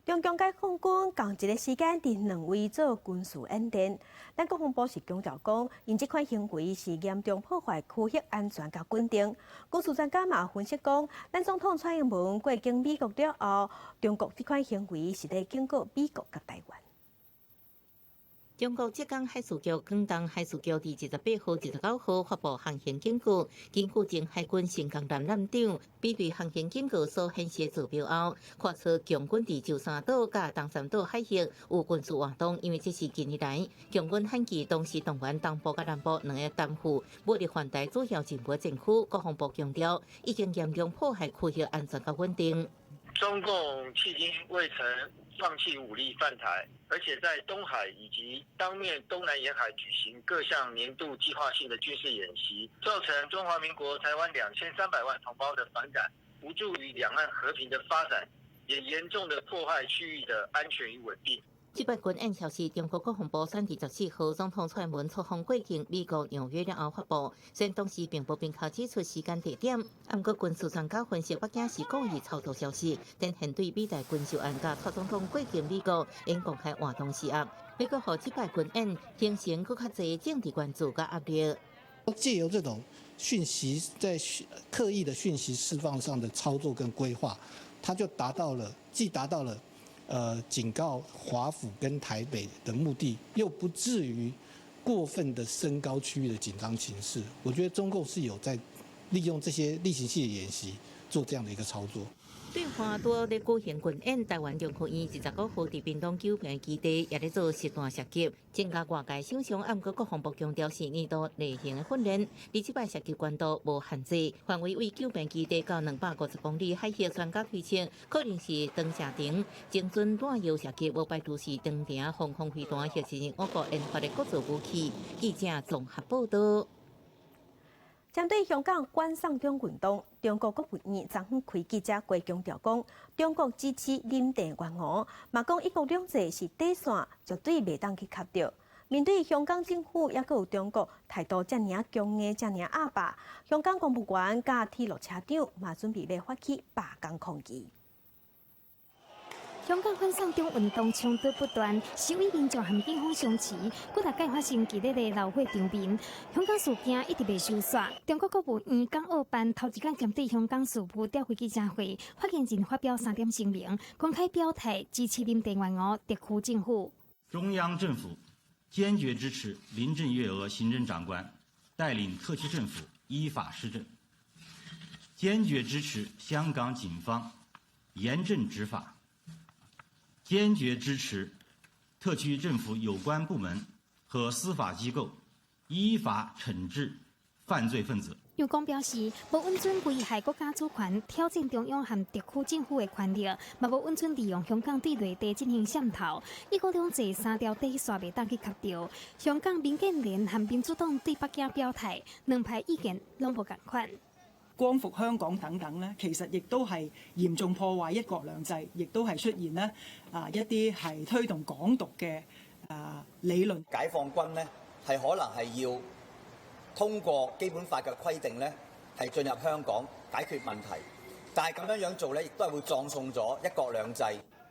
中共解放军同一个时间伫2位做军事演练，咱国防部是强调讲，因这款行为是严重破坏区域安全甲稳定。军事专家嘛分析讲，咱总统蔡英文过境美国了后，中国这款行为是在警告美国甲台湾。中国浙江海事局、广东海事局伫28号、29号发布航行警告，根据前海军新港舰舰长比对航行警告所显示指标后，看出共军伫舟山岛甲东山岛海域有军事活动，因为这是近年来共军汉基当时动员东部甲南部两个担负武力反台主要任务的战区。国防部强调，已经严重破坏区域安全甲稳定。中共迄今未曾放弃武力犯台，而且在东海以及当面东南沿海举行各项年度计划性的军事演习，造成中华民国台湾2300万同胞的反感，无助于两岸和平的发展，也严重的破坏区域的安全与稳定。击败军演消息，中国国防部3月14号总统蔡英文出访过境美国纽约了后发布，虽然当时并无明确指出时间地点，不过军事专家分析北京是故意炒作消息，展现对美台军售案甲蔡总统过境美国应公开活动施压，美国和击败军演形成更较侪政治关注甲压力。借由这种讯息在刻意的讯息释放上的操作跟规划，它就既达到了警告华府跟台北的目的，又不至于过分的升高区域的紧张情势。我觉得中共是有在利用这些例行性的演习做这样的一个操作。对华多咧举行军演，台湾中科院19号伫屏东九平基地也咧做实弹射击，增加外界想象。不过国防部强调是年度例行的训练，而这摆射击关度无限制，范围为九平基地到250公里海域，专家推测可能是长射程、精准弹药射击，无排除是长程防空飞弹，或是我国研发的各种武器。记者综合报道。针对香港关上中运动，中国国务院昨昏开记者会强调讲，中国支持林郑月娥，嘛讲一国两制是底线，绝对袂当去卡掉。面对香港政府，也有中国态度遮尔强硬、遮尔压霸，香港公务员甲铁路车长嘛准备要发起罢工抗议。香港反送中运动冲突不断，示威民众和警方相持，几大届发生激烈的闹火场面。香港事件一直未收煞。中国国务院港澳办头一天针对香港事务召开记者会，发言人发表3点声明，公开表态支持林郑月娥特区政府。中央政府坚决支持林郑月娥行政长官带领特区政府依法施政，坚决支持香港警方严正执法。坚决支持特区政府有关部门和司法机构依法惩治犯罪分子。又讲表示，无允准危害国家主权、挑战中央和特区政府的权力，嘛无允准利用香港对内地进行渗透。一国两制3条底线袂当去卡掉。香港民建联和民主党对北京表態，兩派意見攏無共款。光復香港等等咧，其實亦都係嚴重破壞一國兩制，亦都係出現咧一啲係推動港獨嘅理論。解放軍咧係可能係要通過基本法嘅規定咧係進入香港解決問題，但係咁樣做咧，亦都係會葬送咗一國兩制。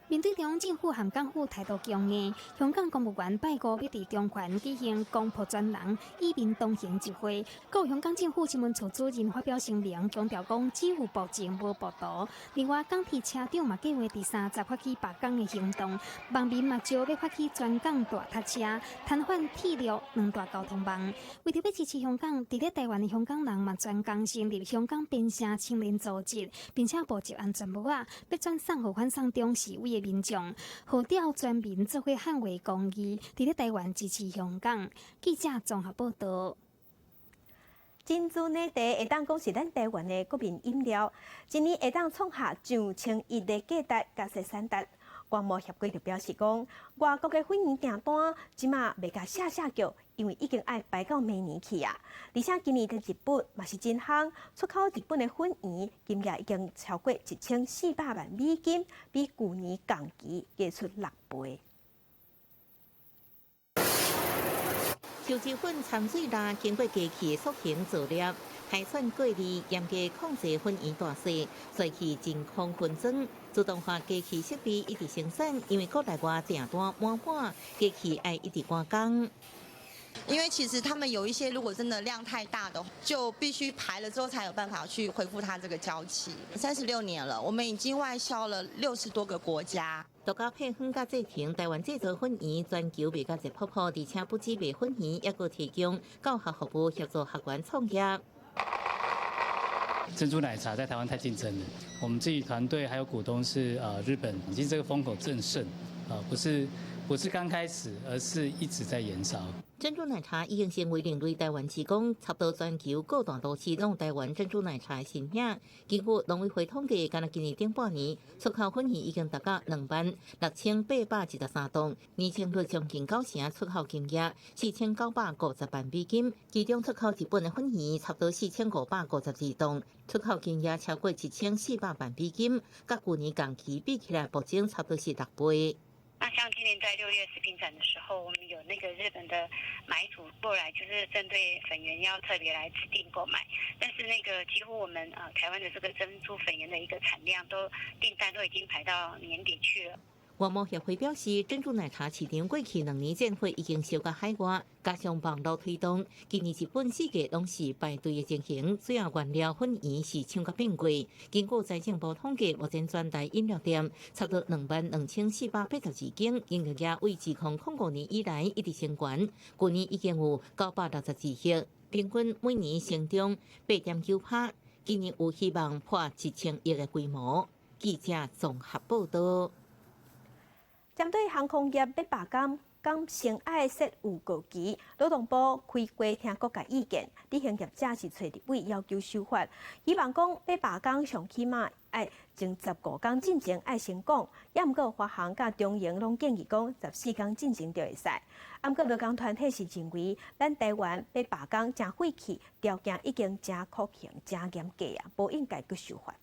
面對中央政府和港府態度強硬，香港公務員拜五要在中環舉行公仆專欄，以便同行集會。有香港政府新聞處主任發表聲明，強調講只有暴政無暴徒。另外，港鐵車長嘛計劃第30發起罷工的行動，網民嘛就要發起全港大塞車，癱瘓鐵路兩大交通網。為咗要支持香港，佇咧台灣的香港人嘛全港成立香港變聲青年組織，並且布置安全帽啊，要轉送予反送中示威民眾，號召全民做伙捍衛公義，佇咧台灣支持香港。記者綜合報道。珍珠奶茶會當講是咱台灣的國民飲料，今年會當創下2100個價值甲生產。外貿協會就表示講，外國嘅粉圓訂單即馬未甲寫叫，因為已經愛排到明年去啊。而且今年在日本嘛是真夯，出口日本嘅粉圓金額已經超過1400萬美金，比去年同期加出6倍。手指粉摻水蠟經過機器塑形做粒，海選過濾，嚴格控制粉圓大細，採取真空分裝。自動化機器設備一直生產，因為國內外訂單滿滿，機器愛一直趕工。因为其实他们有一些，如果真的量太大的，就必须排了之后才有办法去恢复它这个交期。36年了，我们已经外销了60多个国家。独家配方甲制成台湾制造粉圆，全球卖甲热泡泡，而且不止卖粉圆，也个提供教学服务，协助学员创业。珍珠奶茶在台湾太竞争了，我们自己团队还有股东是日本，已经这个风口正盛，不是刚开始，而是一直在延烧。珍珠奶茶已经成为另类台湾之光，插到全球各大都市拢有台湾珍珠奶茶的身影。根据农委会统计，敢若今年顶半年出口粉圆已经达到26813吨，年增率将近90%，出口金额4950万美金。其中出口日本的粉圆差不多4552吨，出口金额超过1400万美金，甲去年同期比起来，暴增差不多是6倍。那像今年在6月食品展的时候，我们有那个日本的买主过来，就是针对粉圆要特别来指定购买。但是那个几乎我们台湾的这个珍珠粉圆的一个产量订单都已经排到年底去了。外贸协会表示，珍珠奶茶市场过去2年展会已经销到海外，加上网络推动，今年日本世界拢是排队的情形。主要原料粉圆是抢甲变贵。经过财政部统计，目前全台饮料店差不多22482间，营业额为自2005年以来一直升悬，去年已经有962亿，平均每年成长8.9%，今年有希望破1000亿的规模。记者综合报道。针对航空业要罢工，讲先爱设预告期，劳动部开会听各界意见，旅行业者是找立委要求修法，希望讲要罢工上起码爱前15天进前爱先讲，也毋过华航甲中营拢建议讲14天进前就会使。毋过劳工团体是认为，咱台湾要罢工真费气，条件已经真酷刑、真严格啊，无应该去修法。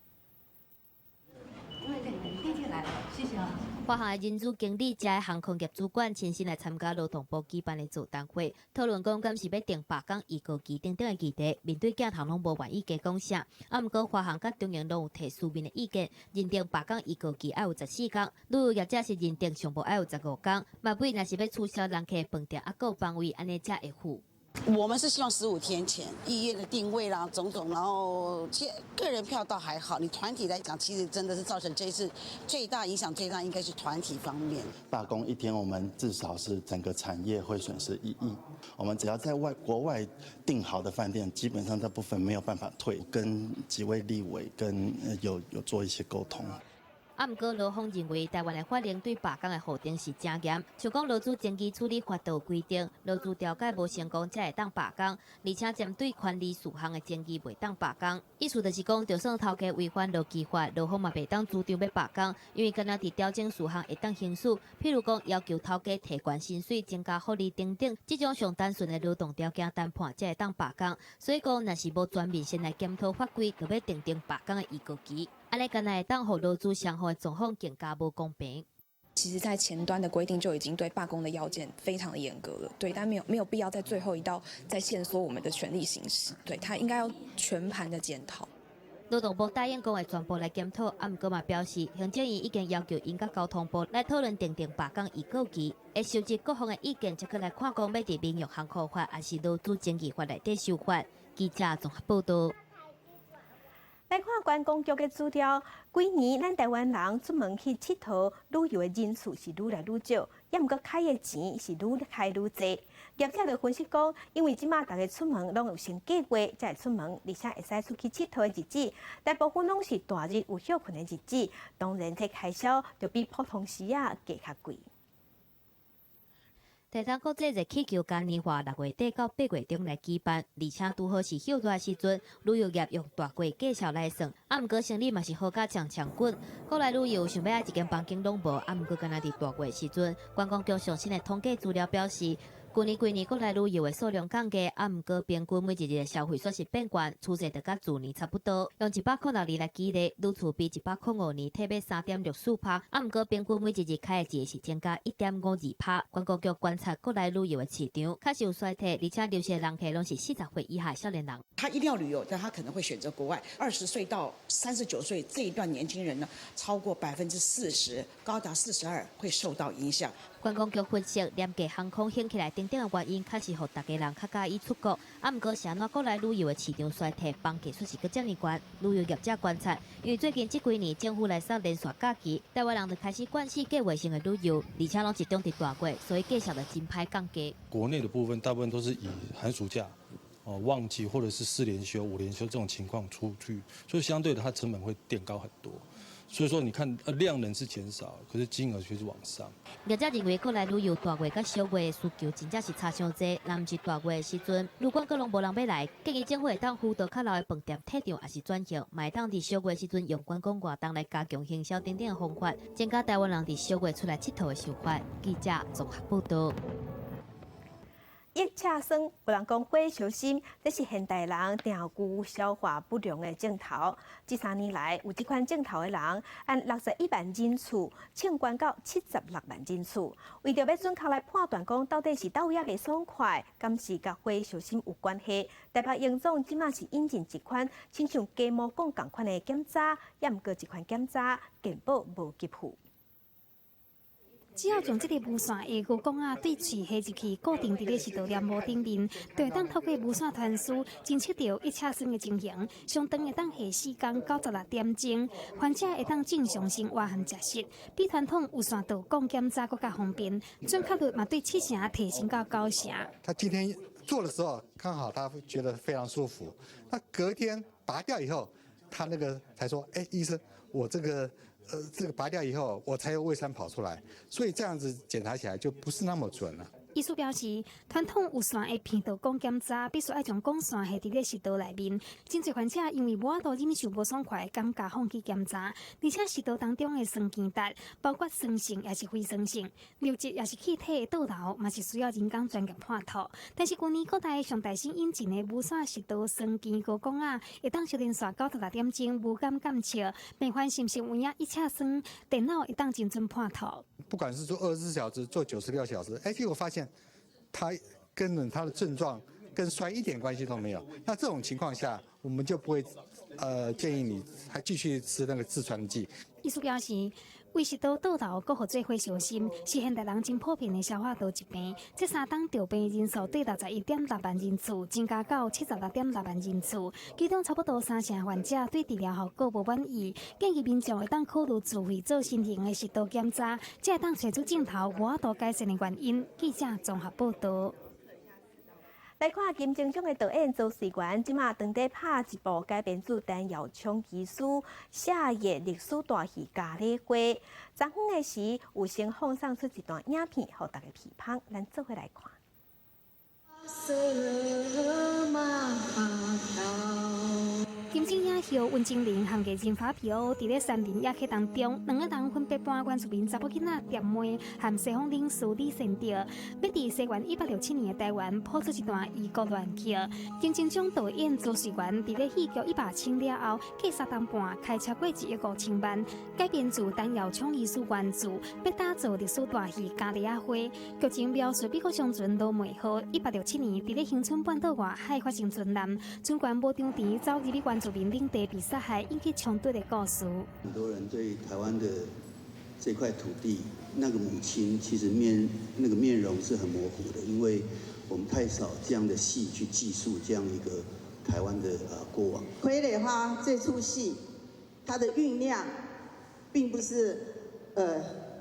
电梯来了，谢谢啊。华航的人资经理加航空业主管亲身来参加劳动部举办的座谈会，讨论讲敢是要定罢工预告期等等的议题。面对镜头拢无愿意加讲啥，毋过华航甲中央拢有提书面的意见，认定罢工预告期要有14天，旅游业者是认定上无要有15天。嘛不若是要取消人客饭店啊，有房位安尼才会付。我们是希望15天前预约的定位啦，种种，然后其实个人票倒还好，你团体来讲，其实真的是造成这一次最大影响，最大应该是团体方面。罢工一天，我们至少是整个产业会损失1亿。我们只要在国外订好的饭店，基本上这部分没有办法退。跟几位立委跟有做一些沟通。毋过劳方认为，台湾的法令对罢工的法定是真严，像讲劳资争议处理法都规定，劳资调解无成功才会当罢工，而且针对权利事项的争议袂当罢工。意思就是讲，就算头家违反劳基法，劳方嘛袂当主张要罢工，因为敢若伫调整事项会当行使，譬如讲要求头家提悬薪水、增加福利等等，这种上单纯的劳动条件谈判才会当罢工。所以讲，若是无全面先来检讨法规，就要定罢工的预告期。安尼敢若会当互劳资双方的状况更加无公平。其实，在前端的规定就已经对罢工的要件非常的严格了，对，但没有必要在最后一道再限缩我们的权利行使，对，他应该要全盘的检讨。劳动部答应讲会全部来检讨，毋过嘛表示，行政院已经要求因甲交通部来讨论定罢工预告期，会收集各方的意见，再去来看讲要伫民用航空法还是劳资争议法内底修法。记者综合报道。来看观光局的资料，几年咱台湾人出门去佚佗旅游的人次是愈来愈少，也毋过开的钱是愈开愈多。业者就分析讲，因为即马大家出门拢有先计划才会出门，而且会使出去佚佗的日子，大部分拢是大日有休困的日子，当然这开销就比普通时啊加较贵。台东国际热气球嘉年华6月底到8月中来举办，而且拄好是休热时阵，旅游业用大贵计数来算，毋过生意嘛是好甲强滚。国内旅游想要爱一间房间拢无，毋过敢若伫大月时阵，观光局上新的统计资料表示。去年国内旅游的数量降低，毋过平均每一日的消费却是变悬，趋势就甲去年差不多。用106年来举例，屡次比105年退步3.64%，毋过平均每一日开的钱是增加1.52%。观光局观察国内旅游的市场，确实有衰退，而且流失的人客拢是40岁以下少年人。他一定要旅游，但他可能会选择国外。20岁到39岁这一段年轻人呢，超过40%，高达42%会受到影响。观光局分析，廉价航空兴起来等等的原因，确实让大家人较介意出国。不过是安怎国内旅游的市场衰退，房价却是搁这么悬。旅游业者观察，因为最近这几年政府来扫连续假期，台湾人就开始惯起计划性的旅游，而且拢集中伫大月，所以计价的真歹降价。国内的部分大部分都是以寒暑假、旺季或者是4连休、5连休这种情况出去，所以相对的它成本会垫高很多。所以说，你看量能是减少，可是金额却是往上。业者认为，国内旅游大月甲小月的需求真正是差伤济，若毋是大月的时阵，旅馆各拢无人要来，建议政府会当辅导较老的饭店退场，也是转型，嘛会当伫小月时阵用观光活动来加强行销等等的方法，增加台湾人伫小月出来佚佗的手法。记者综合报道。一恰酸，有人讲火烧心，这是现代人定久消化不良的症头。这3年来，有这款症头的人，按61万人次，清关到76万人次。为着要准确来判断讲，到底是倒也袂爽快，敢是甲火烧心有关系？台北营总即马是引进一款，亲像鸡毛讲同款的检查，也毋过这款检查健保无给付。只要将这个无线的牛讲对喙下入去，固定伫咧食道黏膜顶面，就会当透过无线传输侦测到一恰酸的情形。上长会当下时间96点钟，患者会当正常生活和食食，比传统无线导讲检查更加方便，准确率嘛对7成提升到9成。他今天做的时候，刚好他觉得非常舒服，那隔天拔掉以后，他那个才说，医生，我这个拔掉以后，我才有胃酸跑出来，所以这样子检查起来就不是那么准了。医师表示，传统有线的片导管检查，必须要将管线下伫咧食道内面。真侪患者因为无法度忍受无爽快的感觉，放弃检查，而且食道当中的酸碱值，包括酸性也是非酸性，流质也是气体的倒流，嘛是需要人工专业判读。但是去年国内上大新引进的无线食道酸碱高管会当小连续96点钟无感感测，病患是毋是有影一恰酸，电脑会当精准判读。不管是做24小时、做96小时，结果发现他根本他的症状跟衰一点关系都没有。那这种情况下，我们就不会建议你还继续吃那个痔疮剂。医师表示，胃食道倒流搁互做火烧心，是现代人真普遍的消化道疾病。这3档着病人数对61.6万人次，增加到76.6万人次，其中差不多3成患者对治疗效果无满意，建议民众会当考虑自费做新型的食道检查，才会当找出症头无法度改善的原因。记者综合报道。来看金钟奖的导演周世元，即马当地拍一部改编自陈耀昌遗书写的历史大戏《咖喱花》。昨昏的时，有先放送出一段影片，互大家批判，咱做伙来看。金钟影后温晶玲和艺人花票伫咧3人夜客当中，2个人分别扮原住民查某囡仔店妹和西方领事李善德，要伫西元1867年的台湾谱出一段异国恋曲。金钟奖导演周世元伫咧戏剧一把清了后，计3天半开车过1亿5000万，改编自陈耀昌遗书原著，要打造历史大戏《咖喱花》。剧情描述美国商船罗美号1867年伫咧恒春半岛外海发生船难，船官无张持走入去原住民领地被杀害，引起冲突的故事。很多人对台湾的这块土地，那个母亲其实那个面容是很模糊的，因为我们太少这样的戏去记述这样一个台湾的过往。傀儡花这出戏，它的酝酿并不是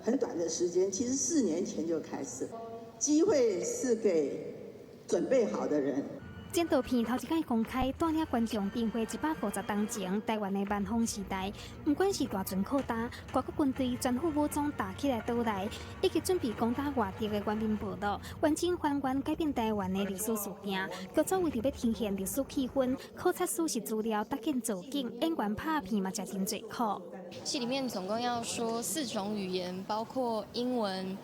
很短的时间，其实4年前就开始，机会是给准备好的人。这部片头一摆公开，带领观众重回150年前台湾的蛮荒时代。不管是大船靠搭，各国军队全副武装打起来倒来，以及准备攻打外地的原民部落，完整还原改变台湾的历史事件。剧组为着要呈现历史气氛，考察事实资料，搭建造景，演员拍片嘛，真侪苦。戏里面总共要说4种语言，包括英文、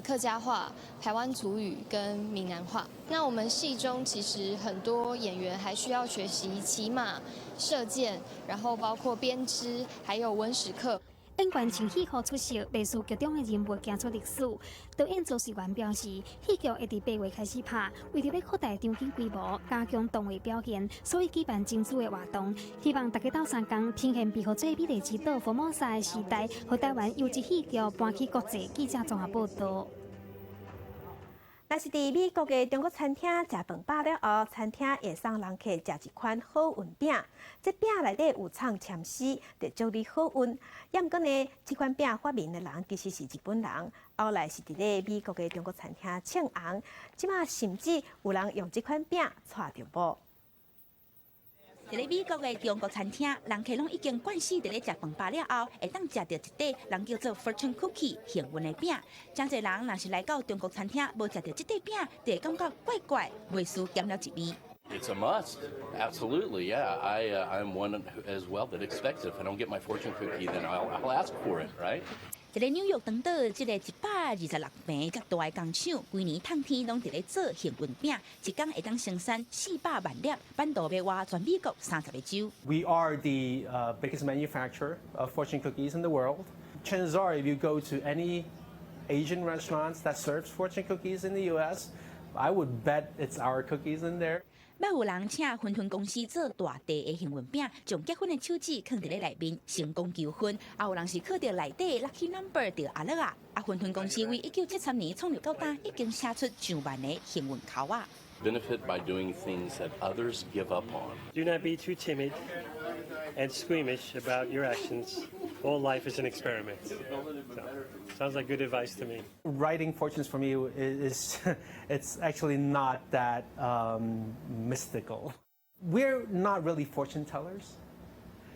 客家话、台湾族语跟闽南话。那我们戏中其实很多演员还需要学习骑马、射箭，然后包括编织，还有文史课。演员请戏好出色，描述剧中的人物行出历史。导演周世元表示，戏剧会伫8月开始拍，为着要扩大场景规模，加强动画表现，所以举办精致的活动，希望大家斗3天呈现庇护最美丽之岛福摩沙的时代，和台湾优质戏剧搬去国际。记者综合报道。若是伫美国的中国餐厅食饭饱了后，餐厅会送人客食一款好运饼。这饼内底有藏签诗，就祝你好运。也毋过呢，这款饼发明的人其实是日本人，后来是伫咧美国的中国餐厅请红。即马甚至有人用这款饼娶着某。伫咧美国的中国餐厅，人客拢已经惯死伫咧食饭饱了后，会当食到一块人叫做 fortune cookie 幸运的饼。真侪人若是来到中国餐厅，无食到这块饼，就会感觉怪怪，袂输减了一味。It's a must. Absolutely, yeah. I'm one as well that expects it. If I don't get my fortune cookie, then I'll ask for it, right? 伫咧纽约长岛，即个126平较大的工厂，规年通天拢伫咧做幸运饼，一工会当生产400万粒，版图要外全美国30个州。We are the biggest manufacturer of fortune cookies in the world. Chances are, if you go to any Asian restaurants that serves fortune cookies in the U.S., I would bet it's our cookies in there. 要有人请婚婚公司做大地的幸运饼，将结婚的手指放伫咧内面，成功求婚。也有人是靠着内底 lucky number 着阿乐啊。婚婚公司为1973年创立到今，已经写出上万个幸运口啊。Benefit by doing things that others give up on. Do not be too timid and squeamish about your actions. All life is an experiment. So, sounds like good advice to me. Writing fortunes for me is it's actually not that mystical. We're not really fortune tellers,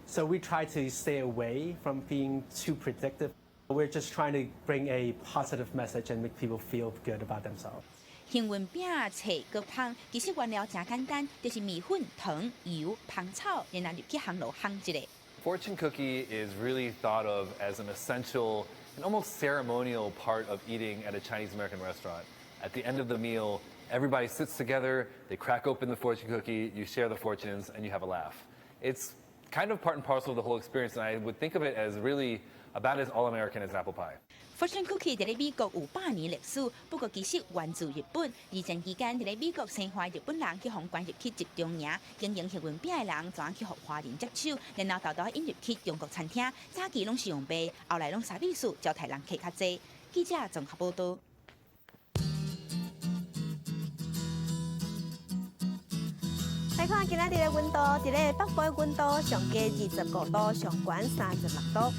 so we try to stay away from being too predictive. We're just trying to bring a positive message and make people feel good about themselves. 幸运饼脆搁香，其实原料真简单，就是米粉、糖、油、香草，然后入去烘炉烘一下。Fortune cookie is really thought of as an essential and almost ceremonial part of eating at a Chinese American restaurant. At the end of the meal, everybody sits together, they crack open the fortune cookie, you share the fortunes, and you have a laugh. It's kind of part and parcel of the whole experience, and I would think of it as really about as all-American as apple pie. Fortune cookie 在咧美国有100年历史，不过其实源自日本。二战期间，在咧美国生活日本人去互关入去集中营，经营幸运饼的人怎样去互华人接手，然后偷偷引入去中国餐厅。早期拢是用卖，后来拢沙秘书招待人客较济。记者综合报道。来看今仔日的温度，伫咧北部的温度上加25度，上悬36度。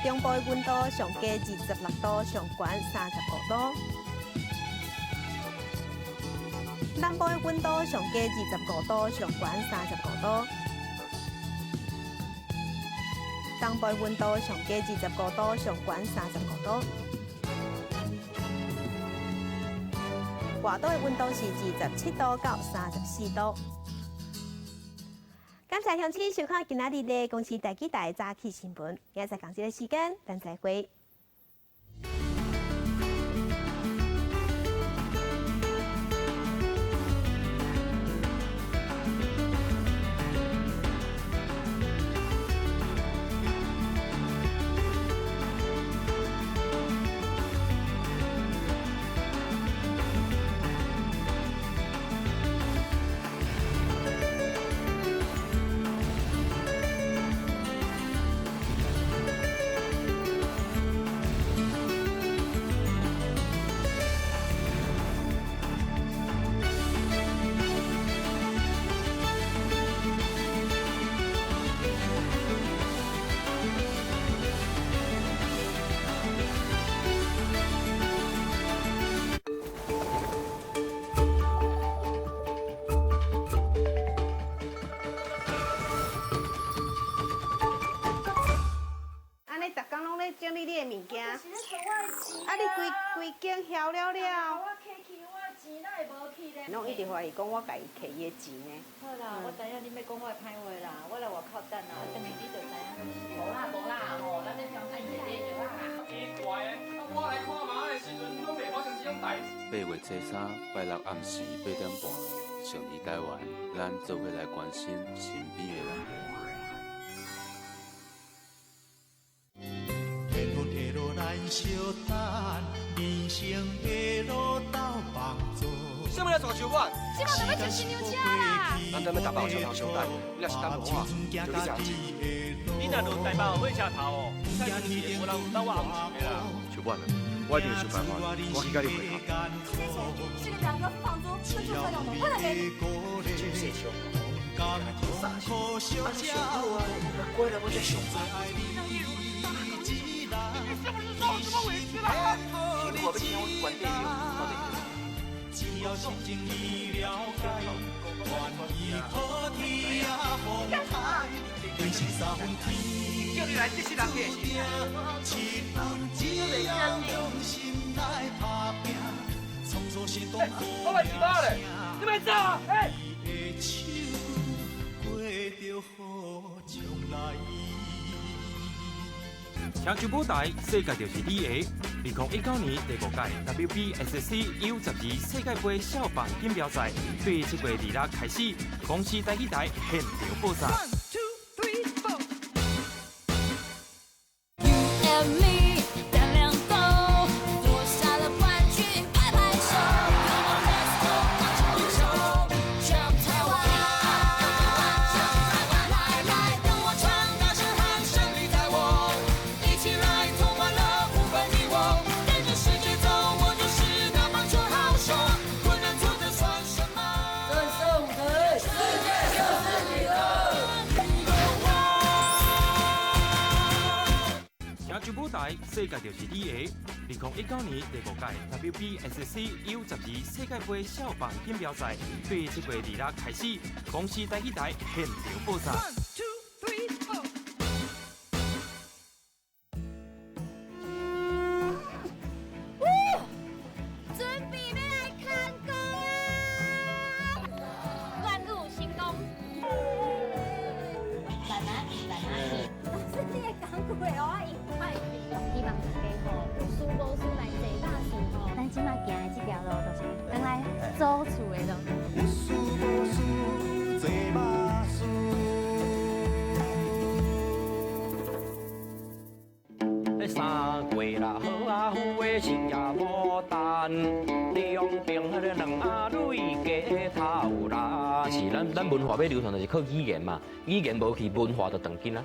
中部的温度上加26度，上悬35度；南部的温度上加25度，上悬35度；东部的温度上加25度，上悬35度；外岛的温度是27度到34度。感谢乡亲收看今仔日的公视台记台早起新闻，也在讲这个时间，咱再会。整理你的物件，啊！你规间晓了了。我摕去我钱，哪会无去咧？拢一直怀疑讲我家己摕伊的钱呢。好啦，我知影你要讲我的歹话啦，我来外口等啦，等下你就知影。无啦吼，咱这乡下姐姐就啦。奇怪的，我来看妈的时阵，拢袂发生这种代志。8月13，拜六暗时8点半，上义台湾，咱做伙来关心身边的人。什么来做手腕？即马就要坐新娘车啦。咱踮咧大包车头相等，你若是等无啊，就去食钱。你若落大包火车头哦，菜市无人有等我后面啦。小婉啊，我一定会想办法，我去甲你会合。这个两个房租是注册用的，我来给你。真是小。过来我再想办法。你是不是受了什么委屈了？我要请我关店了，只要心情已了解，愿意可天也风台，对是三分天。叫你来这是人嘅事。亲人只要用心来打拼，创造是动好。我买几包嘞？你们走啊！哎。听珠宝台，世界就是你的。2019年第5届 WBSC U12世界杯少棒锦标赛，对7月26日开始，公司台语台现场播送。世界就是你的。2019年第5届 WBSC U12世界杯少棒锦标赛，对7月26日开始，公司台语台现场播送。准备要来看工啊！万物行动。来哪里？是你的港股的我赢快点。希望大家吼有输无输来坐大输吼，咱即马行的这条路就是等来走厝的路。有输无输，坐马输。3月啦，好啊好的事也无单，中兵迄个两阿蕊加头啦。是咱文化要流传，就是靠语言嘛，语言无去，文化就断紧啊。